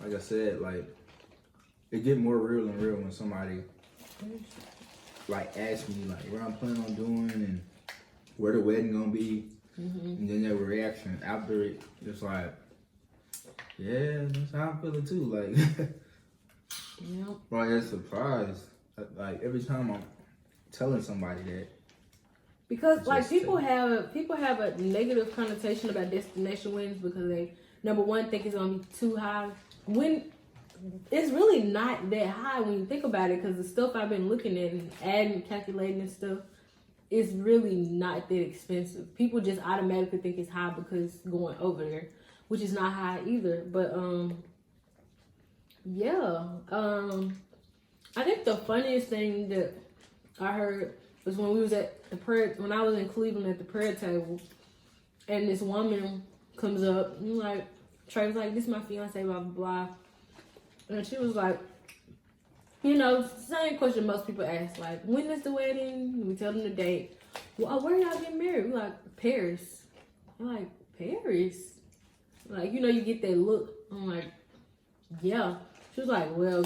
[SPEAKER 3] like I said, like it get more real and real when somebody like asks me like what I'm planning on doing and where the wedding gonna be, and then their reaction after it, just like, yeah, that's how I'm feeling too. Like,
[SPEAKER 2] yeah,
[SPEAKER 3] like it's surprised. Like every time I'm telling somebody that,
[SPEAKER 2] because like people have a negative connotation about destination weddings because they, number one, think it's gonna be too high when it's really not that high when you think about it. Because the stuff I've been looking at and adding, calculating and stuff, it's really not that expensive. People just automatically think it's high because going over there, which is not high either. But yeah. I think the funniest thing that I heard was when we was at the prayer, when I was in Cleveland at the prayer table, and this woman comes up and like, Trey was like, "This is my fiance, blah blah blah," and she was like, you know, same question most people ask, like, when is the wedding? We tell them the date. Well, where y'all getting married? We're like, Paris. I'm like, Paris? Like, you know, you get that look. I'm like, yeah. She was like, well,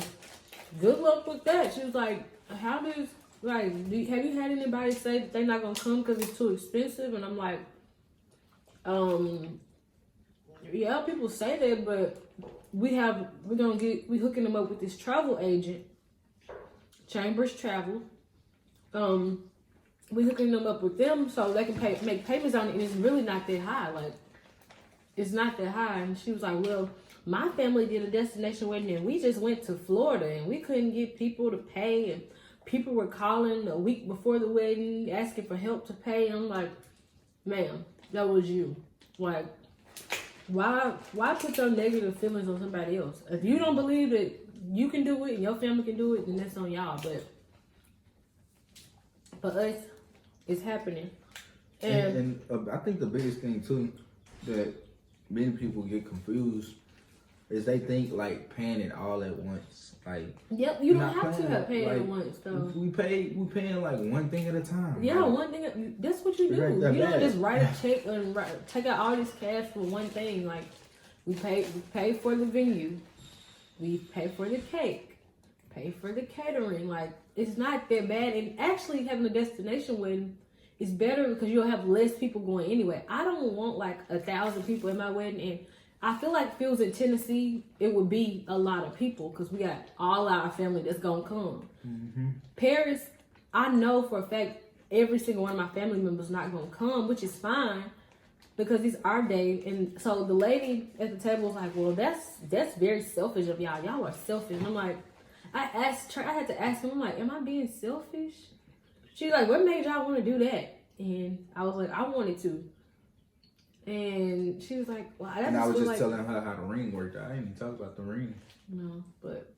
[SPEAKER 2] good luck with that. She was like, how does, like, have you had anybody say that they're not going to come because it's too expensive? And I'm like, yeah, people say that, but we hooking them up with this travel agent. Chambers Travel. We hooking them up with them so they can make payments on it, and it's really not that high. Like, it's not that high. And she was like, well, my family did a destination wedding and we just went to Florida and we couldn't get people to pay, and people were calling a week before the wedding asking for help to pay. And I'm like, ma'am, that was you. Like, why put your negative feelings on somebody else? If you don't believe that you can do it and your family can do it, then that's on y'all. But for us, it's happening.
[SPEAKER 3] And I think the biggest thing too that many people get confused is they think like paying it all at once. Like,
[SPEAKER 2] yep, you don't have to have paid it at once though.
[SPEAKER 3] We paying like one thing at a time.
[SPEAKER 2] Yeah,
[SPEAKER 3] like,
[SPEAKER 2] one thing. That's what you do. You don't just write a check and take out all this cash for one thing. Like, we pay for the venue. We pay for the cake, pay for the catering. Like, it's not that bad. And actually having a destination wedding is better because you'll have less people going anyway. I don't want like 1,000 people at my wedding. And I feel like if it was in Tennessee, it would be a lot of people because we got all our family that's going to come. Mm-hmm. Paris, I know for a fact every single one of my family members not going to come, which is fine. Because it's our day. And so the lady at the table was like, well, that's very selfish of y'all. Y'all are selfish. And I'm like, I had to ask him, I'm like, am I being selfish? She's like, what made y'all want to do that? And I was like, I wanted to. And she was like, well,
[SPEAKER 3] and I was just telling her how the ring worked. I didn't even talk about the ring.
[SPEAKER 2] No, but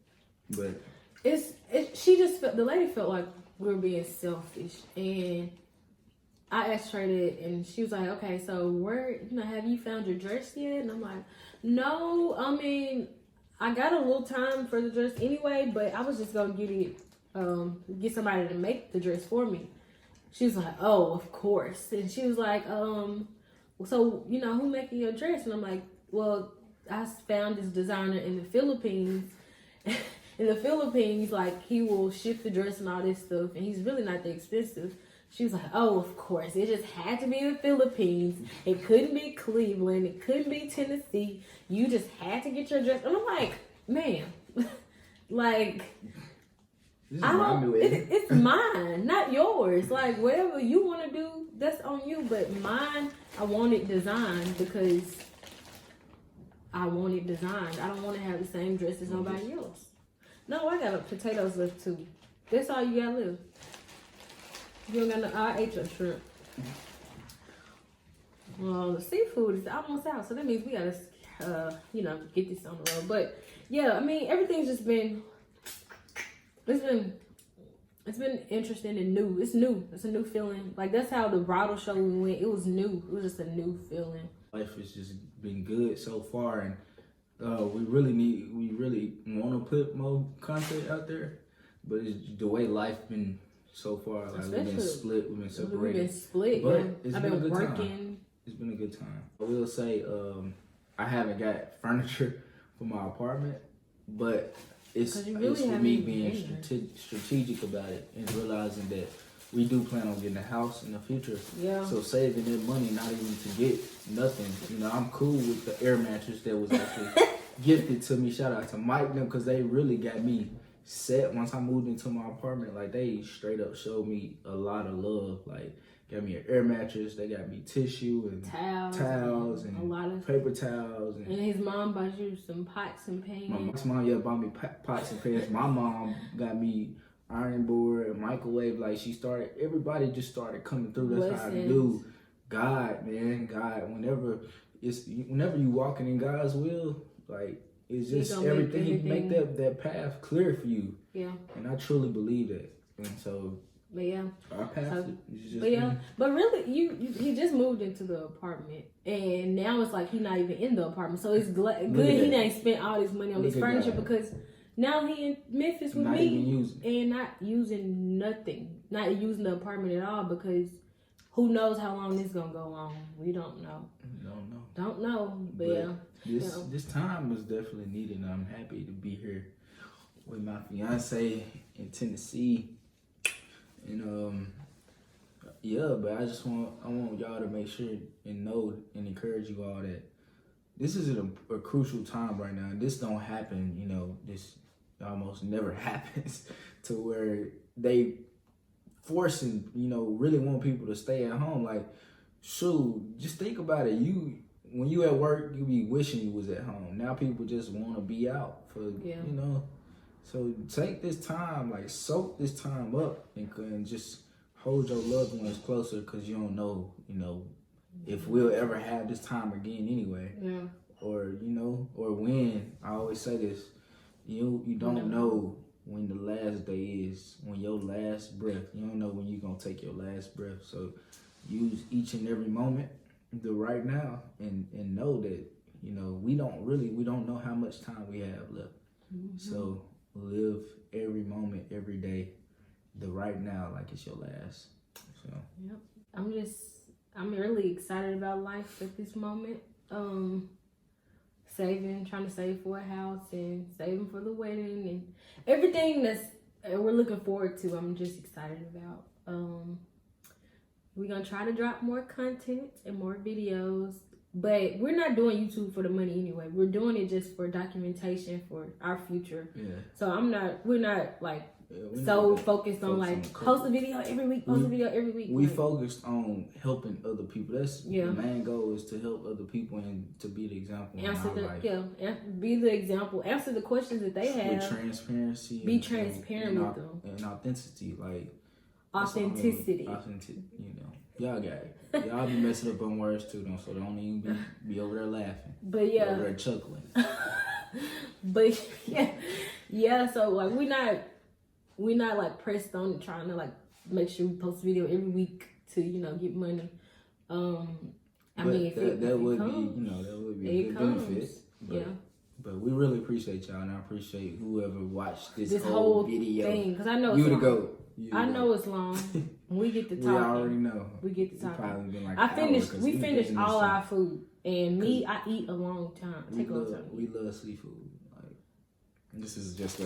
[SPEAKER 3] she
[SPEAKER 2] just felt, the lady felt like we were being selfish. And I asked her that, and she was like, okay, so have you found your dress yet? And I'm like, no, I mean, I got a little time for the dress anyway, but I was just going to get somebody to make the dress for me. She was like, oh, of course. And she was like, so, you know, who making your dress? And I'm like, well, I found this designer in the Philippines. In the Philippines, like, he will ship the dress and all this stuff, and he's really not that expensive. She was like, oh, of course. It just had to be the Philippines. It couldn't be Cleveland. It couldn't be Tennessee. You just had to get your dress. And I'm like, man, like, it's mine, not yours. Like, whatever you want to do, that's on you. But mine, I want it designed because I want it designed. I don't want to have the same dress as nobody else. No, I got potatoes left too. That's all you got left. You don't got no, I ate your shrimp. Well, the seafood is almost out, so that means we gotta, get this on the road. But yeah, I mean, everything's just been, it's been interesting and new. It's new. It's a new feeling. Like, that's how the bridal show we went. It was new. It was just a new feeling.
[SPEAKER 3] Life has just been good so far, and we really want to put more content out there, but it's the way life been. So far, like, we've been split, we've been separated.
[SPEAKER 2] We've been split,
[SPEAKER 3] but
[SPEAKER 2] yeah.
[SPEAKER 3] It's been a good time. It's been a good time. I will say, I haven't got furniture for my apartment, but it's for me being strategic about it and realizing that we do plan on getting a house in the future.
[SPEAKER 2] Yeah.
[SPEAKER 3] So saving that money, not even to get nothing. You know, I'm cool with the air mattress that was actually gifted to me. Shout out to Mike and them, because they really got me set once I moved into my apartment. Like, they straight up showed me a lot of love. Like, got me an air mattress, they got me tissue and towels and a lot of paper towels,
[SPEAKER 2] and his mom bought you some pots and pans.
[SPEAKER 3] My mom bought me pots and pans. My mom got me iron board, a microwave. Like everybody just started coming through. That's how I
[SPEAKER 2] Blessings.
[SPEAKER 3] knew God, man. God, whenever you walking in God's will, like it's just everything. He make that path clear for you.
[SPEAKER 2] Yeah.
[SPEAKER 3] And I truly believe that. And so.
[SPEAKER 2] But yeah,
[SPEAKER 3] our path is just.
[SPEAKER 2] But yeah, but really, he just moved into the apartment, and now it's like he's not even in the apartment. So it's good he didn't spend all this money on this furniture because now he in Memphis with me and not using nothing, not using the apartment at all because who knows how long this gonna go on? We don't know. Don't know. But yeah,
[SPEAKER 3] this time is definitely needed, and I'm happy to be here with my fiance in Tennessee. And but I want y'all to make sure and know and encourage you all that this is a crucial time right now. This don't happen, this almost never happens to where they forcing, really want people to stay at home. Like, shoot, just think about it. When you at work, you be wishing you was at home. Now people just want to be out for, So take this time, like soak this time up and just hold your loved ones closer because you don't know, if we'll ever have this time again anyway.
[SPEAKER 2] Yeah.
[SPEAKER 3] Or, or when. I always say this, you don't know when the last day is, when your last breath. You don't know when you're going to take your last breath. So use each and every moment, the right now, and know that, we don't know how much time we have left. Mm-hmm. So live every moment, every day, the right now, like it's your last. So.
[SPEAKER 2] Yep. I'm really excited about life at this moment. Trying to save for a house and saving for the wedding and everything we're looking forward to. I'm just excited about. We're gonna try to drop more content and more videos. But we're not doing YouTube for the money anyway. We're doing it just for documentation for our future. Yeah. So we're not like focused on like post a video every week, We
[SPEAKER 3] focused on helping other people. That's the main goal is to help other people and to be the example.
[SPEAKER 2] Be the example. Answer the questions that they have.
[SPEAKER 3] With transparency.
[SPEAKER 2] Be transparent with them.
[SPEAKER 3] And authenticity, like
[SPEAKER 2] authenticity.
[SPEAKER 3] Y'all got it. Y'all be messing up on words too, though, so don't even be over there laughing.
[SPEAKER 2] But yeah.
[SPEAKER 3] Be over there chuckling.
[SPEAKER 2] But yeah. So like we're not like pressed on trying to like make sure we post a video every week to get money.
[SPEAKER 3] That would be a good benefit. But we really appreciate y'all, and I appreciate whoever watched this whole video
[SPEAKER 2] thing because I know
[SPEAKER 3] you the GOAT.
[SPEAKER 2] I know it's long. When we get to talking,
[SPEAKER 3] we already know.
[SPEAKER 2] We get to talking.
[SPEAKER 3] Probably been like
[SPEAKER 2] we finished all our food, and I eat a long time. Take a long time.
[SPEAKER 3] We love seafood. Like this is just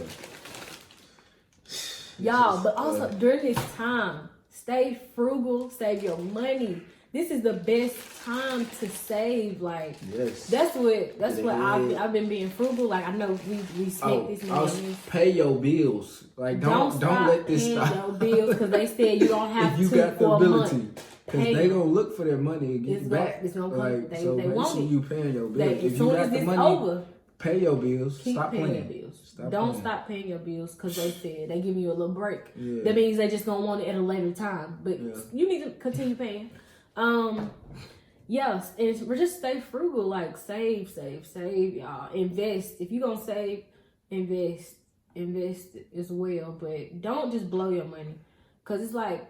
[SPEAKER 2] y'all. But also during this time, stay frugal. Save your money. This is the best time to save. Like that's what I've been being frugal. Like I know we spent this money.
[SPEAKER 3] Pay your bills. Like don't let this stop.
[SPEAKER 2] Your bills because they said you don't have
[SPEAKER 3] if you
[SPEAKER 2] to
[SPEAKER 3] got the
[SPEAKER 2] for
[SPEAKER 3] ability.
[SPEAKER 2] a month.
[SPEAKER 3] Because they gonna look for their money and get back.
[SPEAKER 2] It's gonna come.
[SPEAKER 3] Like,
[SPEAKER 2] they
[SPEAKER 3] make
[SPEAKER 2] want
[SPEAKER 3] sure
[SPEAKER 2] it.
[SPEAKER 3] you paying your bills. If
[SPEAKER 2] as
[SPEAKER 3] you
[SPEAKER 2] soon
[SPEAKER 3] got
[SPEAKER 2] as
[SPEAKER 3] the
[SPEAKER 2] it's
[SPEAKER 3] money,
[SPEAKER 2] over,
[SPEAKER 3] pay your bills.
[SPEAKER 2] Keep
[SPEAKER 3] Stop
[SPEAKER 2] paying
[SPEAKER 3] playing.
[SPEAKER 2] your bills. Don't stop paying your bills because they said they give you a little break.
[SPEAKER 3] Yeah.
[SPEAKER 2] That means they just gonna want it at a later time. But you need to continue paying. Yes, and we're just stay frugal. Like save, y'all. Invest. If you gonna save, invest as well. But don't just blow your money, cause it's like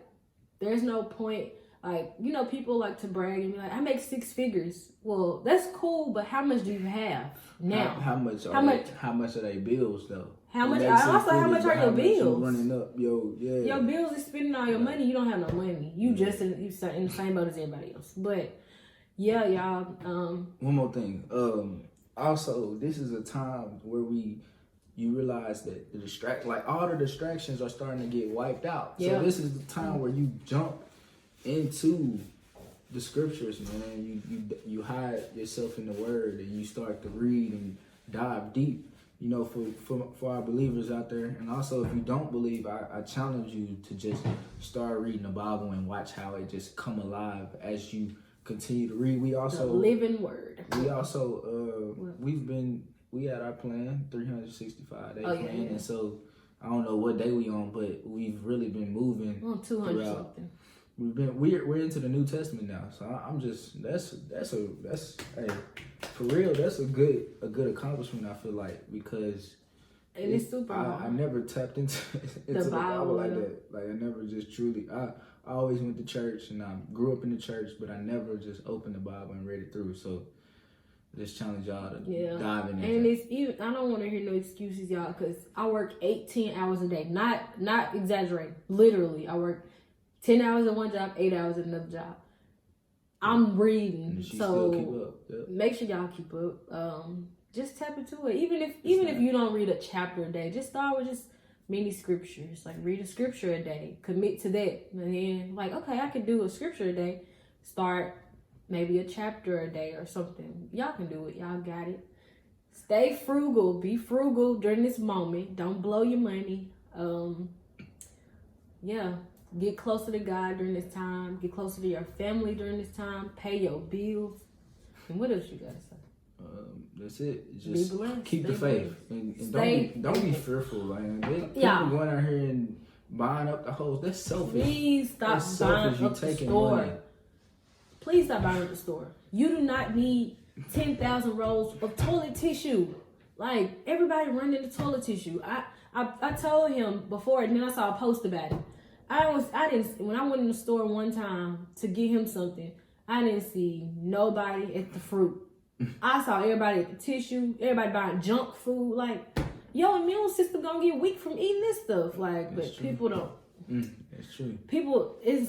[SPEAKER 2] there's no point. Like people like to brag and be like, I make 6 figures. Well, that's cool, but how much do you have now?
[SPEAKER 3] How much are they bills though?
[SPEAKER 2] How much are your bills?
[SPEAKER 3] Running up,
[SPEAKER 2] Your bills is spending all your money. You don't have no money. You just in the same boat as everybody else. But yeah, y'all.
[SPEAKER 3] One more thing. Also, this is a time where you realize that all the distractions are starting to get wiped out. Yeah. So this is the time where you jump into the scriptures, man. You hide yourself in the word and you start to read and dive deep. For our believers out there, and also if you don't believe, I challenge you to just start reading the Bible and watch how it just come alive as you continue to read. We also
[SPEAKER 2] the living word.
[SPEAKER 3] We also we had our plan 365 day plan, and so I don't know what day we on, but we've really been moving.
[SPEAKER 2] On 200
[SPEAKER 3] throughout.
[SPEAKER 2] something.
[SPEAKER 3] We're into the New Testament now, so I'm just that's hey, for real, that's a good accomplishment, I feel like, because
[SPEAKER 2] And it's super hard.
[SPEAKER 3] I never tapped into the Bible like that. Like I never just truly I always went to church and I grew up in the church, but I never just opened the Bible and read it through. So just challenge y'all to dive in.
[SPEAKER 2] And it's even, I don't want to hear no excuses, y'all, because I work 18 hours a day. Not exaggerating. Literally, I work 10 hours at one job, 8 hours at another job. I'm reading, so make sure y'all keep up. Just tap into it. Even if you don't read a chapter a day, just start with just many scriptures. Like read a scripture a day. Commit to that. And then like, okay, I can do a scripture a day. Start maybe a chapter a day or something. Y'all can do it. Y'all got it. Stay frugal. Be frugal during this moment. Don't blow your money. Get closer to God during this time. Get closer to your family during this time. Pay your bills. And what else you gotta say?
[SPEAKER 3] That's it. Just keep the faith and don't be fearful. Like people going out here and buying up the hoes. That's selfish.
[SPEAKER 2] Please stop buying up the store. Money. Please stop buying up the store. You do not need 10,000 rolls of toilet tissue. Like everybody running the toilet tissue. I told him before, and then I saw a post about it. When I went in the store one time to get him something, I didn't see nobody at the fruit. I saw everybody at the tissue, everybody buying junk food. Like, your immune system gonna get weak from eating this stuff. Like, but people don't.
[SPEAKER 3] That's true.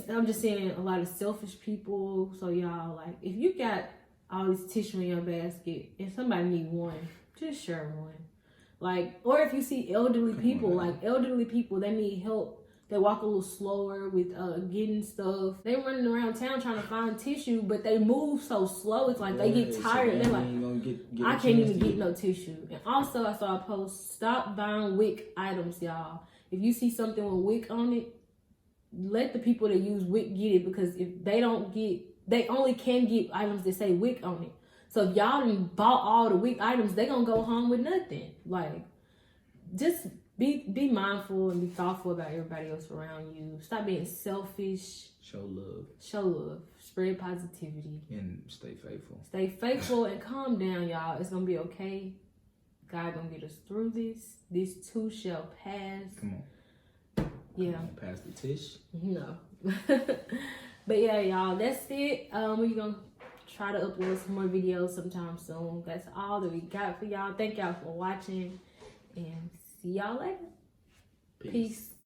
[SPEAKER 2] I'm just saying, a lot of selfish people. So y'all, like, if you got all this tissue in your basket and somebody need one, just share one. Like, or if you see elderly people, they need help. They walk a little slower with getting stuff. They running around town trying to find tissue, but they move so slow. It's like they get tired. They're like, I can't even get no tissue. And also, I saw a post, stop buying WIC items, y'all. If you see something with WIC on it, let the people that use WIC get it, because if they don't get, they only can get items that say WIC on it. So if y'all done bought all the WIC items, they gonna go home with nothing. Like, just be mindful and be thoughtful about everybody else around you. Stop being selfish. Show love. Spread positivity.
[SPEAKER 3] And stay faithful.
[SPEAKER 2] Stay faithful and calm down, y'all. It's gonna be okay. God gonna get us through this. This too shall pass.
[SPEAKER 3] Come on.
[SPEAKER 2] Yeah.
[SPEAKER 3] Pass the tish.
[SPEAKER 2] No. But yeah, y'all, that's it. We're gonna try to upload some more videos sometime soon. That's all that we got for y'all. Thank y'all for watching, and see y'all later. Peace.